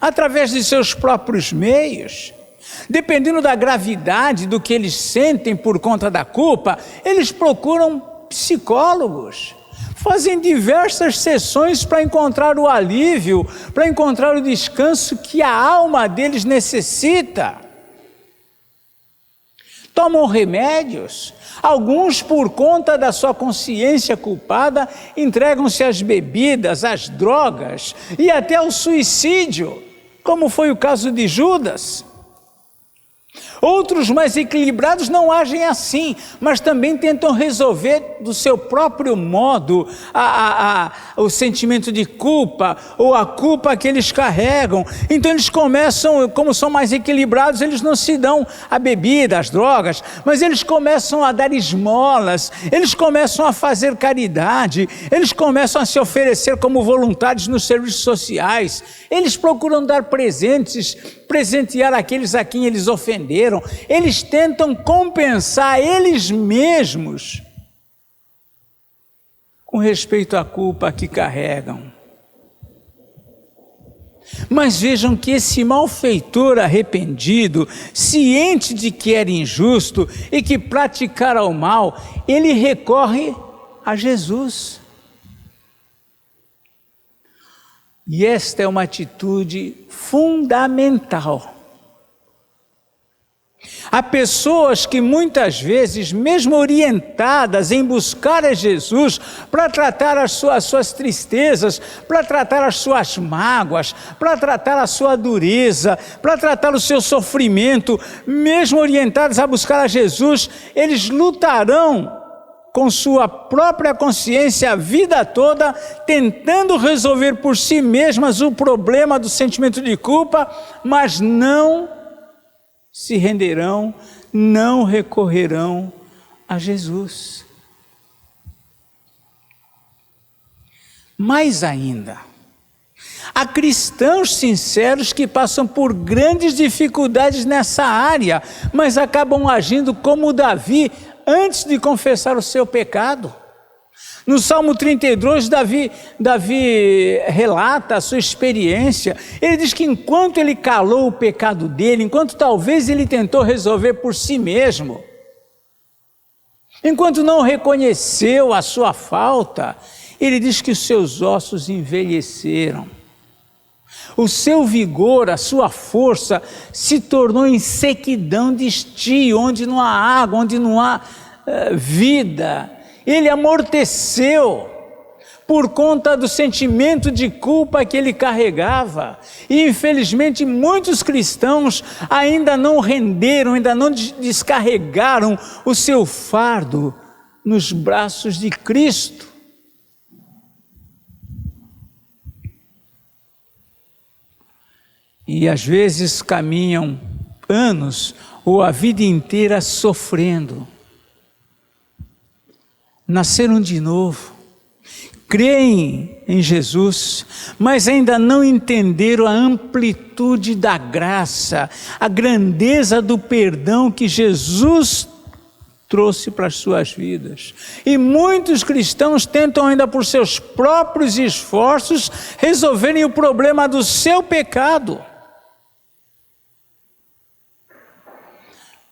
através de seus próprios meios. Dependendo da gravidade do que eles sentem por conta da culpa, eles procuram psicólogos, fazem diversas sessões para encontrar o alívio, para encontrar o descanso que a alma deles necessita. Tomam remédios, alguns por conta da sua consciência culpada, entregam-se às bebidas, às drogas e até ao suicídio, como foi o caso de Judas. Outros mais equilibrados não agem assim, mas também tentam resolver do seu próprio modo o sentimento de culpa ou a culpa que eles carregam. Então eles começam, como são mais equilibrados, eles não se dão a bebida, as drogas, mas eles começam a dar esmolas, eles começam a fazer caridade, eles começam a se oferecer como voluntários nos serviços sociais, eles procuram dar presentes, presentear aqueles a quem eles ofenderam, eles tentam compensar eles mesmos com respeito à culpa que carregam. Mas vejam que esse malfeitor arrependido, ciente de que era injusto e que praticara o mal, ele recorre a Jesus. E esta é uma atitude fundamental. Há pessoas que muitas vezes, mesmo orientadas em buscar a Jesus para tratar as suas tristezas, para tratar as suas mágoas, para tratar a sua dureza, para tratar o seu sofrimento, mesmo orientadas a buscar a Jesus, eles lutarão com sua própria consciência a vida toda, tentando resolver por si mesmas o problema do sentimento de culpa, mas não se renderão, não recorrerão a Jesus. Mais ainda, há cristãos sinceros que passam por grandes dificuldades nessa área, mas acabam agindo como Davi antes de confessar o seu pecado. No Salmo 32, Davi relata a sua experiência. Ele diz que enquanto ele calou o pecado dele, enquanto talvez ele tentou resolver por si mesmo, enquanto não reconheceu a sua falta, ele diz que os seus ossos envelheceram. O seu vigor, a sua força se tornou em sequidão de estio, onde não há água, onde não há vida. Ele amorteceu por conta do sentimento de culpa que ele carregava. E infelizmente muitos cristãos ainda não renderam, ainda não descarregaram o seu fardo nos braços de Cristo. E às vezes caminham anos ou a vida inteira sofrendo. Nasceram de novo, creem em Jesus, mas ainda não entenderam a amplitude da graça, a grandeza do perdão que Jesus trouxe para as suas vidas. E muitos cristãos tentam ainda por seus próprios esforços resolverem o problema do seu pecado.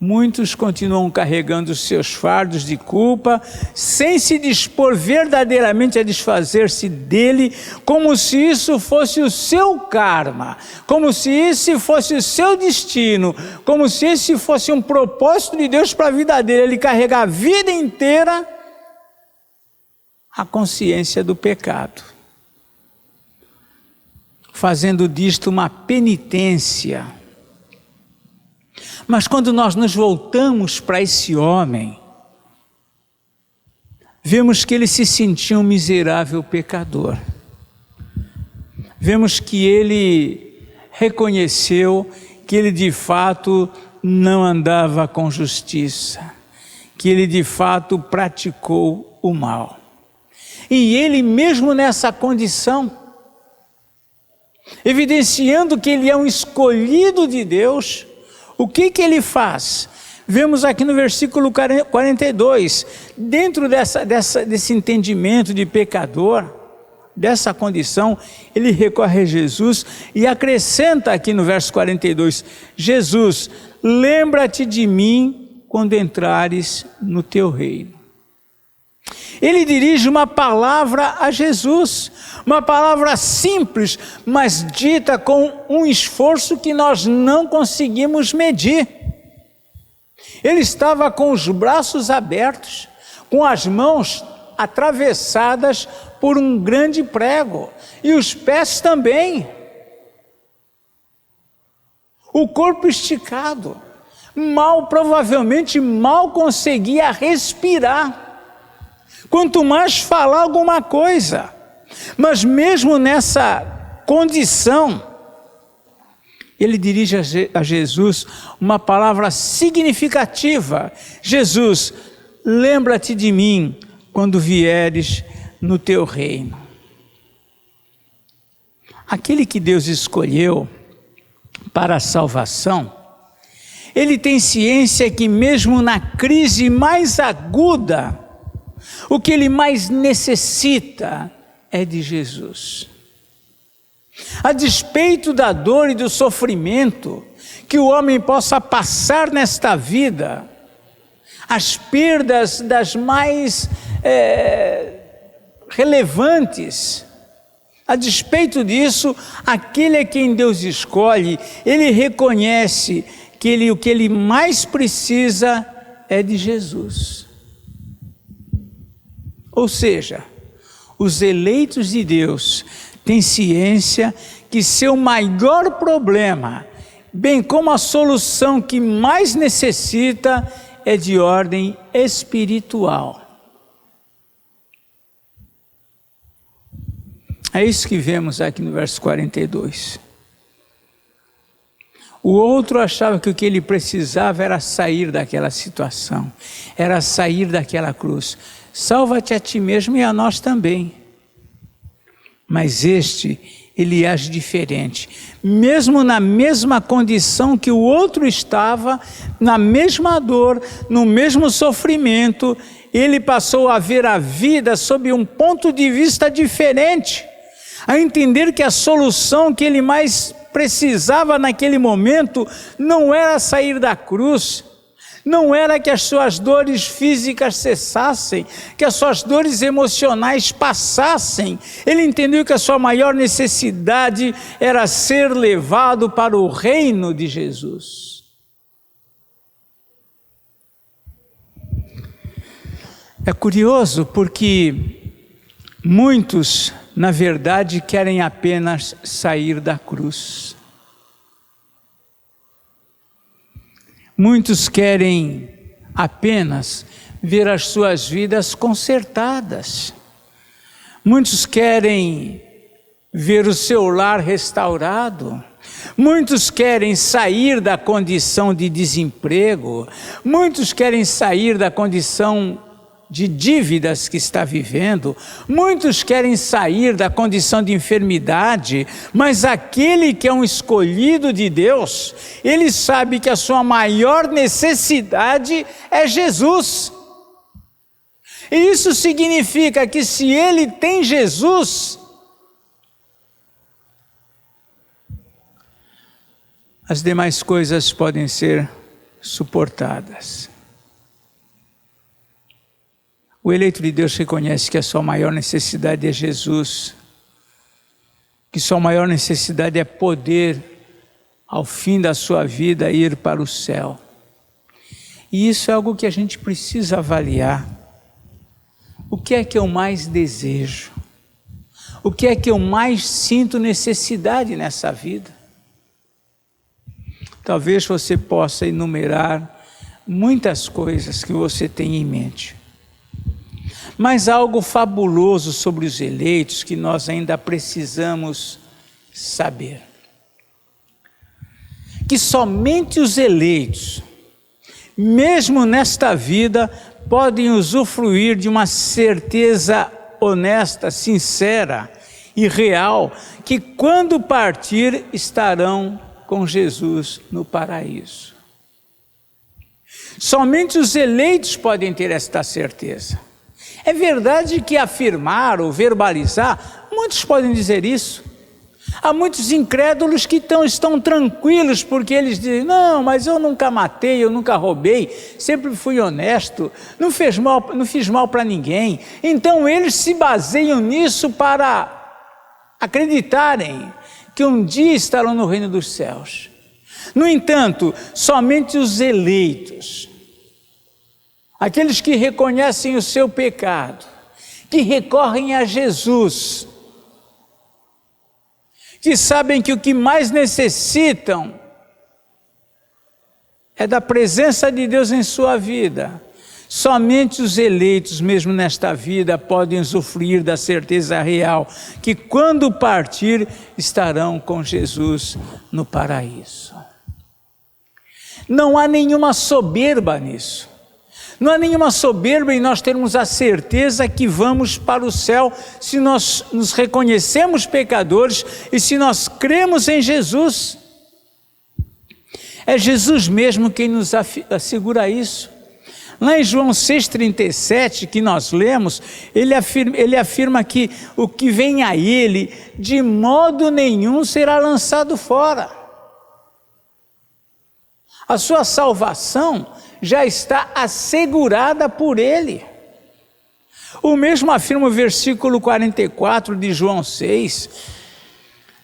Muitos continuam carregando os seus fardos de culpa, sem se dispor verdadeiramente a desfazer-se dele, como se isso fosse o seu karma, como se esse fosse o seu destino, como se esse fosse um propósito de Deus para a vida dele, ele carregar a vida inteira a consciência do pecado, fazendo disto uma penitência. Mas quando nós nos voltamos para esse homem, vemos que ele se sentia um miserável pecador. Vemos que ele reconheceu que ele de fato não andava com justiça, que ele de fato praticou o mal. E ele mesmo nessa condição, evidenciando que ele é um escolhido de Deus, o que ele faz? Vemos aqui no versículo 42, dentro desse entendimento de pecador, dessa condição, ele recorre a Jesus e acrescenta aqui no verso 42, Jesus, lembra-te de mim quando entrares no teu reino. Ele dirige uma palavra a Jesus, uma palavra simples, mas dita com um esforço que nós não conseguimos medir. Ele estava com os braços abertos, com as mãos atravessadas por um grande prego, e os pés também. O corpo esticado, provavelmente mal conseguia respirar, quanto mais falar alguma coisa. Mas mesmo nessa condição, ele dirige a Jesus uma palavra significativa. Jesus, lembra-te de mim quando vieres no teu reino. Aquele que Deus escolheu para a salvação, ele tem ciência que mesmo na crise mais aguda, o que ele mais necessita é de Jesus. A despeito da dor e do sofrimento que o homem possa passar nesta vida, as perdas das mais relevantes, a despeito disso, aquele a quem Deus escolhe, ele reconhece que o que ele mais precisa é de Jesus. Ou seja, os eleitos de Deus têm ciência que seu maior problema, bem como a solução que mais necessita, é de ordem espiritual. É isso que vemos aqui no verso 42. O outro achava que o que ele precisava era sair daquela situação, era sair daquela cruz. Salva-te a ti mesmo e a nós também. Mas ele age diferente. Mesmo na mesma condição que o outro estava, na mesma dor, no mesmo sofrimento, ele passou a ver a vida sob um ponto de vista diferente, a entender que a solução que ele mais precisava naquele momento não era sair da cruz, não era que as suas dores físicas cessassem, que as suas dores emocionais passassem. Ele entendeu que a sua maior necessidade era ser levado para o reino de Jesus. É curioso porque muitos, na verdade, querem apenas sair da cruz. Muitos querem apenas ver as suas vidas consertadas. Muitos querem ver o seu lar restaurado. Muitos querem sair da condição de desemprego. Muitos querem sair da condição de dívidas que está vivendo. Muitos querem sair da condição de enfermidade, mas aquele que é um escolhido de Deus, ele sabe que a sua maior necessidade é Jesus. E isso significa que se ele tem Jesus, as demais coisas podem ser suportadas. O eleito de Deus reconhece que a sua maior necessidade é Jesus, que sua maior necessidade é poder, ao fim da sua vida, ir para o céu. E isso é algo que a gente precisa avaliar. O que é que eu mais desejo? O que é que eu mais sinto necessidade nessa vida? Talvez você possa enumerar muitas coisas que você tem em mente. Mas há algo fabuloso sobre os eleitos que nós ainda precisamos saber. que somente os eleitos, mesmo nesta vida, podem usufruir de uma certeza honesta, sincera e real, que quando partir estarão com Jesus no paraíso. Somente os eleitos podem ter esta certeza. É verdade que afirmar ou verbalizar, muitos podem dizer isso. Há muitos incrédulos que estão tranquilos porque eles dizem, não, mas eu nunca matei, eu nunca roubei, sempre fui honesto, não fiz mal para ninguém. Então eles se baseiam nisso para acreditarem que um dia estarão no reino dos céus. No entanto, somente os eleitos, aqueles que reconhecem o seu pecado, que recorrem a Jesus, que sabem que o que mais necessitam é da presença de Deus em sua vida. Somente os eleitos, mesmo nesta vida, podem usufruir da certeza real que quando partir estarão com Jesus no paraíso. Não há nenhuma soberba nisso. Não há nenhuma soberba em nós termos a certeza que vamos para o céu se nós nos reconhecemos pecadores e se nós cremos em Jesus. É Jesus mesmo quem nos assegura isso. Lá em João 6,37, que nós lemos, ele afirma que o que vem a ele, de modo nenhum será lançado fora. A sua salvação já está assegurada por ele. O mesmo afirma o versículo 44 de João 6.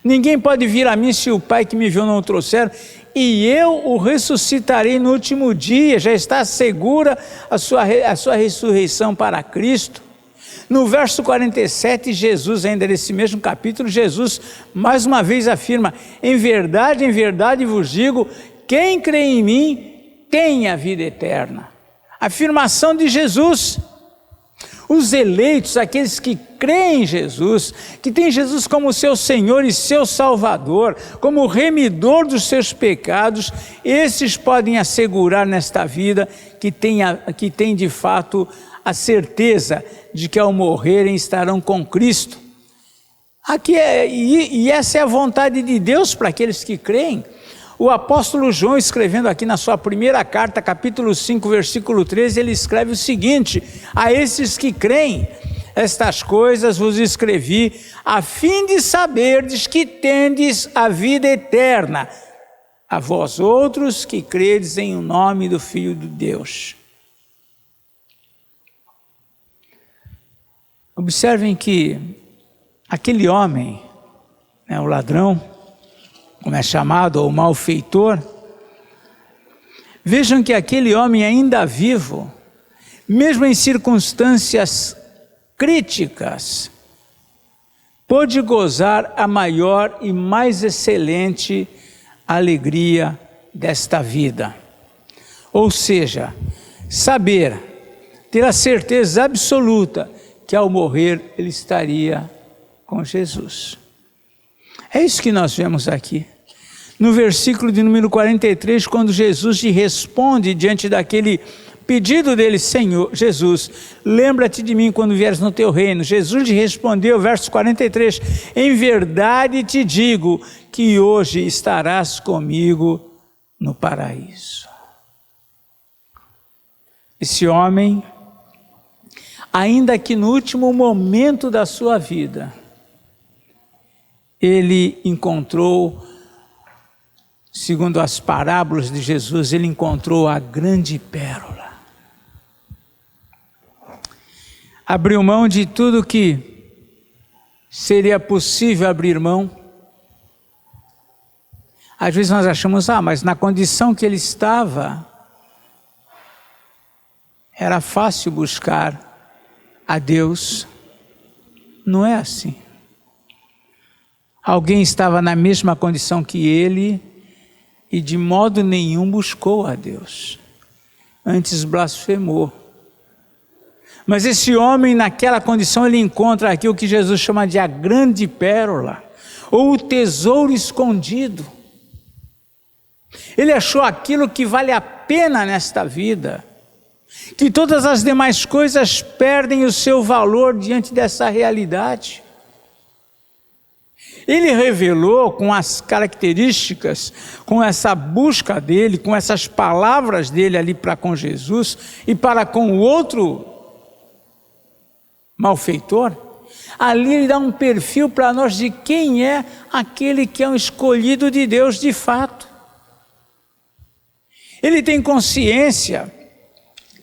Ninguém pode vir a mim se o Pai que me viu não o trouxer, e eu o ressuscitarei no último dia. Já está segura a sua ressurreição para Cristo. No verso 47, Jesus, ainda nesse mesmo capítulo, Jesus mais uma vez afirma, em verdade vos digo, quem crê em mim tem a vida eterna. Afirmação de Jesus. Os eleitos, aqueles que creem em Jesus, que têm Jesus como seu Senhor e seu Salvador, como remidor dos seus pecados, esses podem assegurar nesta vida que tem de fato a certeza de que ao morrerem estarão com Cristo. E essa é a vontade de Deus para aqueles que creem. O apóstolo João, escrevendo aqui na sua primeira carta, capítulo 5, versículo 13, ele escreve o seguinte: a esses que creem, estas coisas vos escrevi, a fim de saberdes que tendes a vida eterna, a vós outros que credes em o nome do Filho de Deus. Observem que aquele homem, o ladrão, como é chamado, ou malfeitor, vejam que aquele homem ainda vivo, mesmo em circunstâncias críticas, pôde gozar a maior e mais excelente alegria desta vida. Ou seja, ter a certeza absoluta que ao morrer ele estaria com Jesus. É isso que nós vemos aqui. No versículo de número 43, quando Jesus lhe responde diante daquele pedido dele, Senhor, Jesus, lembra-te de mim quando vieres no teu reino. Jesus lhe respondeu, verso 43, em verdade te digo que hoje estarás comigo no paraíso. Esse homem, ainda que no último momento da sua vida, ele encontrou, segundo as parábolas de Jesus, ele encontrou a grande pérola. Abriu mão de tudo que seria possível abrir mão. Às vezes nós achamos, mas na condição que ele estava, era fácil buscar a Deus. Não é assim. Alguém estava na mesma condição que ele e de modo nenhum buscou a Deus. Antes blasfemou. Mas esse homem, naquela condição, ele encontra aqui o que Jesus chama de a grande pérola, ou o tesouro escondido. Ele achou aquilo que vale a pena nesta vida, que todas as demais coisas perdem o seu valor diante dessa realidade. Ele revelou com as características, com essa busca dele, com essas palavras dele ali para com Jesus e para com o outro malfeitor. Ali ele dá um perfil para nós de quem é aquele que é um escolhido de Deus de fato. Ele tem consciência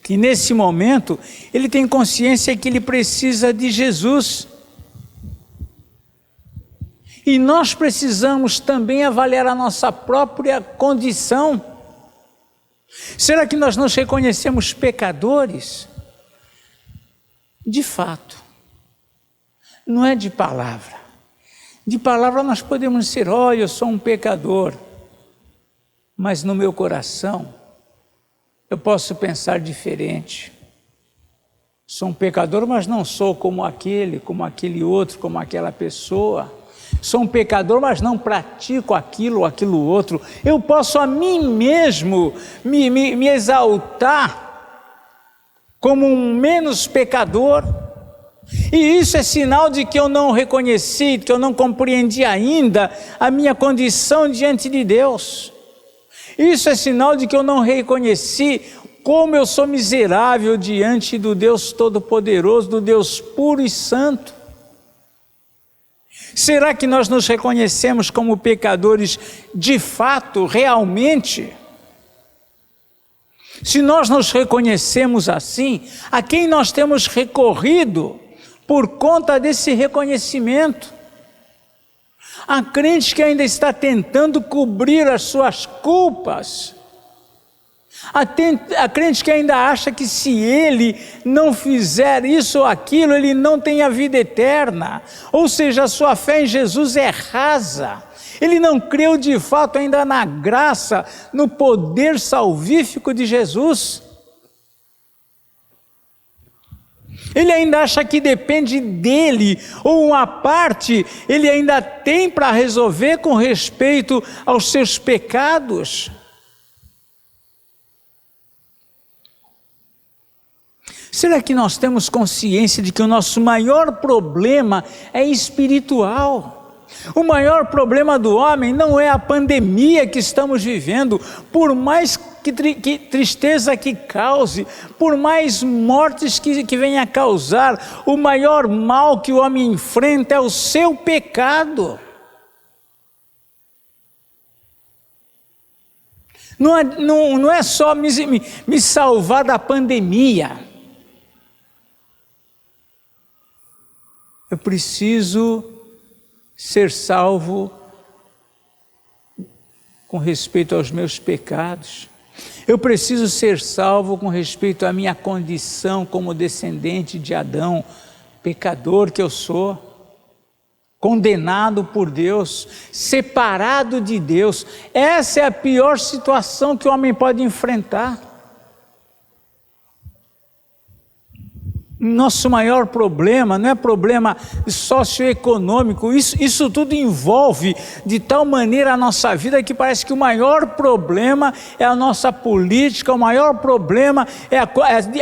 que nesse momento, ele tem consciência que ele precisa de Jesus. E nós precisamos também avaliar a nossa própria condição. Será que nós nos reconhecemos pecadores? De fato, não é de palavra. De palavra nós podemos dizer, olha, eu sou um pecador. Mas no meu coração, eu posso pensar diferente. Sou um pecador, mas não sou como aquele outro, como aquela pessoa. Sou um pecador, mas não pratico aquilo ou aquilo outro. Eu posso a mim mesmo me exaltar como um menos pecador. E isso é sinal de que eu não reconheci, que eu não compreendi ainda a minha condição diante de Deus. Isso é sinal de que eu não reconheci como eu sou miserável diante do Deus Todo-Poderoso, do Deus puro e santo. Será que nós nos reconhecemos como pecadores de fato, realmente? Se nós nos reconhecemos assim, a quem nós temos recorrido por conta desse reconhecimento? Há crente que ainda está tentando cobrir as suas culpas. Há crente que ainda acha que se ele não fizer isso ou aquilo, ele não tem a vida eterna. Ou seja, a sua fé em Jesus é rasa. Ele não creu de fato ainda na graça, no poder salvífico de Jesus. Ele ainda acha que depende dele, ou uma parte ele ainda tem para resolver com respeito aos seus pecados. Será que nós temos consciência de que o nosso maior problema é espiritual? O maior problema do homem não é a pandemia que estamos vivendo, por mais que tristeza que cause, por mais mortes que venha a causar, o maior mal que o homem enfrenta é o seu pecado. Não é só me salvar da pandemia. Eu preciso ser salvo com respeito aos meus pecados. Eu preciso ser salvo com respeito à minha condição como descendente de Adão, pecador que eu sou, condenado por Deus, separado de Deus. Essa é a pior situação que o homem pode enfrentar. Nosso maior problema não é problema socioeconômico, isso tudo envolve de tal maneira a nossa vida que parece que o maior problema é a nossa política, o maior problema é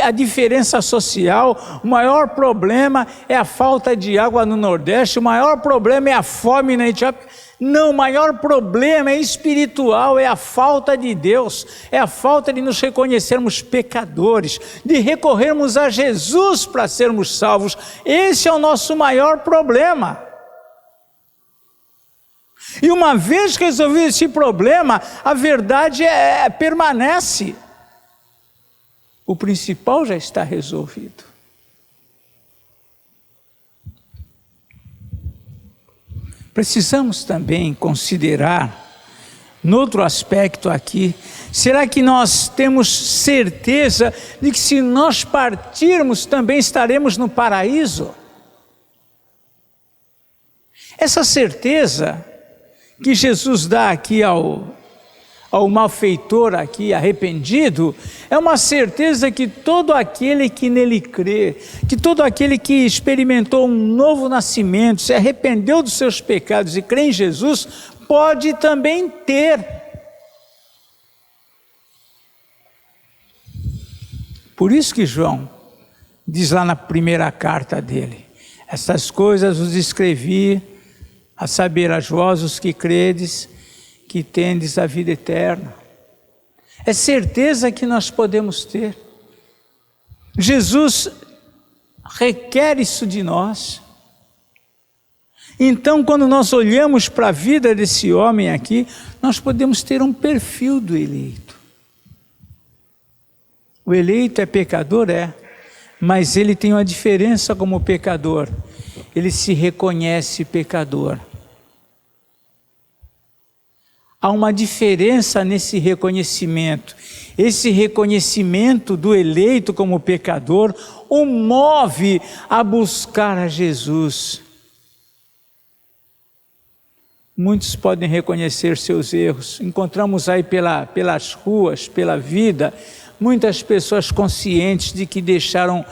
a diferença social, o maior problema é a falta de água no Nordeste, o maior problema é a fome na Etiópia. Não, o maior problema é espiritual, é a falta de Deus, é a falta de nos reconhecermos pecadores, de recorrermos a Jesus para sermos salvos. Esse é o nosso maior problema. E uma vez resolvido esse problema, a verdade permanece. O principal já está resolvido. Precisamos também considerar, noutro aspecto aqui, será que nós temos certeza de que se nós partirmos também estaremos no paraíso? Essa certeza que Jesus dá aqui ao malfeitor aqui arrependido, é uma certeza que todo aquele que nele crê, que todo aquele que experimentou um novo nascimento, se arrependeu dos seus pecados e crê em Jesus, pode também ter. Por isso que João diz lá na primeira carta dele: essas coisas vos escrevi, a saber, a vós os que credes, que tendes a vida eterna. É certeza que nós podemos ter. Jesus requer isso de nós. Então, quando nós olhamos para a vida desse homem aqui, nós podemos ter um perfil do eleito. O eleito é pecador? É. Mas ele tem uma diferença como pecador. Ele se reconhece pecador. Há uma diferença nesse reconhecimento. Esse reconhecimento do eleito como pecador o move a buscar a Jesus. Muitos podem reconhecer seus erros. Encontramos aí pelas ruas, pela vida, muitas pessoas conscientes de que deixaram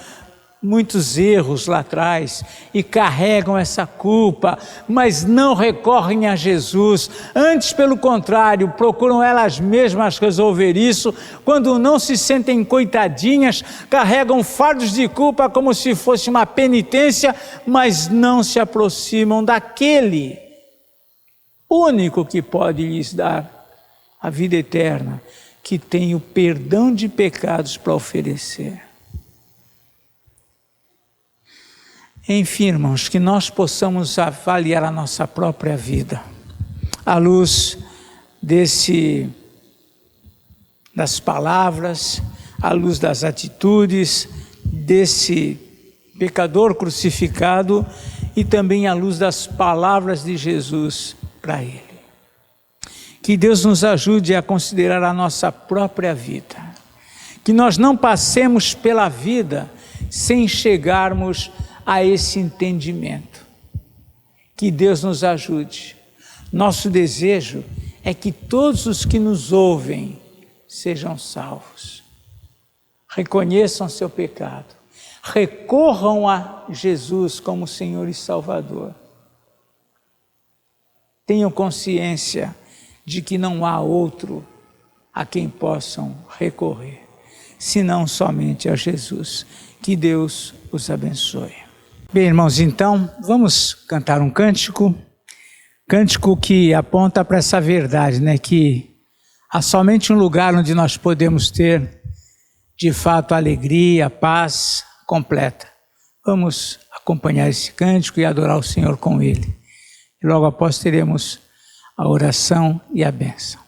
muitos erros lá atrás e carregam essa culpa, mas não recorrem a Jesus. Antes, pelo contrário, procuram elas mesmas resolver isso. Quando não se sentem coitadinhas, carregam fardos de culpa como se fosse uma penitência, mas não se aproximam daquele único que pode lhes dar a vida eterna, que tem o perdão de pecados para oferecer. Enfim, irmãos, que nós possamos avaliar a nossa própria vida à luz das palavras, à luz das atitudes desse pecador crucificado e também à luz das palavras de Jesus para ele. Que Deus nos ajude a considerar a nossa própria vida. Que nós não passemos pela vida sem chegarmos a esse entendimento. Que Deus nos ajude. Nosso desejo é que todos os que nos ouvem sejam salvos. Reconheçam seu pecado. Recorram a Jesus como Senhor e Salvador. Tenham consciência de que não há outro a quem possam recorrer, senão somente a Jesus. Que Deus os abençoe. Bem, irmãos, então, vamos cantar um cântico que aponta para essa verdade, né? Que há somente um lugar onde nós podemos ter, de fato, alegria, paz completa. Vamos acompanhar esse cântico e adorar o Senhor com ele. E logo após teremos a oração e a bênção.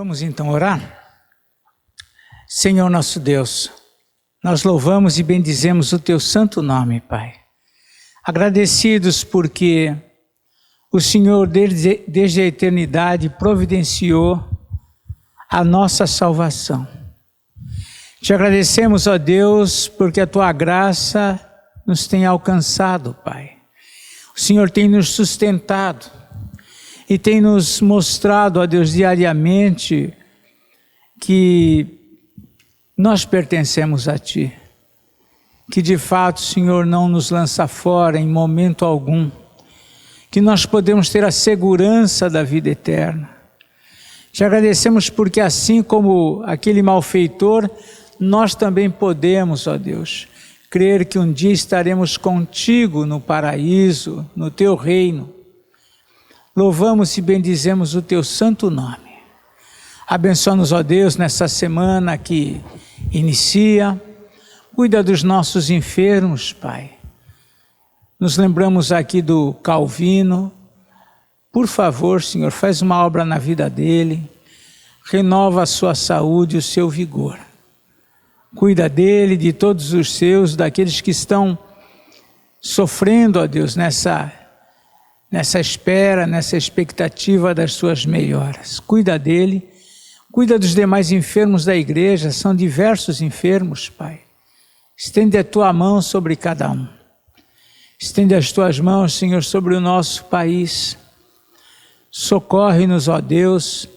Vamos então orar? Senhor nosso Deus, nós louvamos e bendizemos o Teu santo nome, Pai. Agradecidos porque o Senhor desde a eternidade providenciou a nossa salvação. Te agradecemos, ó Deus, porque a Tua graça nos tem alcançado, Pai. O Senhor tem nos sustentado e tem nos mostrado, ó Deus, diariamente que nós pertencemos a Ti, que de fato o Senhor não nos lança fora em momento algum, que nós podemos ter a segurança da vida eterna. Te agradecemos porque assim como aquele malfeitor, nós também podemos, ó Deus, crer que um dia estaremos contigo no paraíso, no Teu reino. Louvamos e bendizemos o Teu santo nome. Abençoa-nos, ó Deus, nessa semana que inicia. Cuida dos nossos enfermos, Pai. Nos lembramos aqui do Calvino. Por favor, Senhor, faz uma obra na vida dele. Renova a sua saúde e o seu vigor. Cuida dele, de todos os seus, daqueles que estão sofrendo, ó Deus, nessa espera, nessa expectativa das suas melhoras. Cuida dele. Cuida dos demais enfermos da igreja, são diversos enfermos, Pai. Estende a Tua mão sobre cada um. Estende as Tuas mãos, Senhor, sobre o nosso país. Socorre-nos, ó Deus,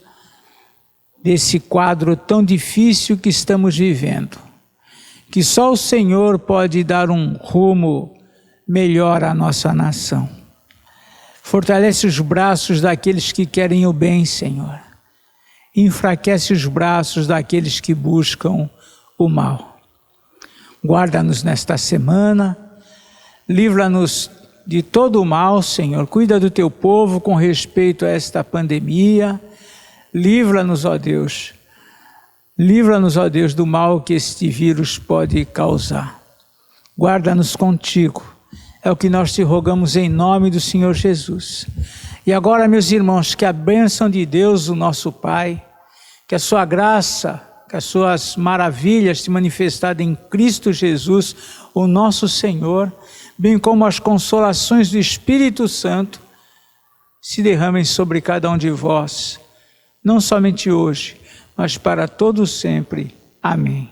desse quadro tão difícil que estamos vivendo. Que só o Senhor pode dar um rumo melhor à nossa nação. Fortalece os braços daqueles que querem o bem, Senhor. Enfraquece os braços daqueles que buscam o mal. Guarda-nos nesta semana, livra-nos de todo o mal, Senhor. Cuida do Teu povo com respeito a esta pandemia. Livra-nos, ó Deus. Livra-nos, ó Deus, do mal que este vírus pode causar. Guarda-nos contigo. É o que nós te rogamos em nome do Senhor Jesus. E agora, meus irmãos, que a bênção de Deus, o nosso Pai, que a sua graça, que as suas maravilhas se manifestadas em Cristo Jesus, o nosso Senhor, bem como as consolações do Espírito Santo, se derramem sobre cada um de vós, não somente hoje, mas para todo sempre. Amém.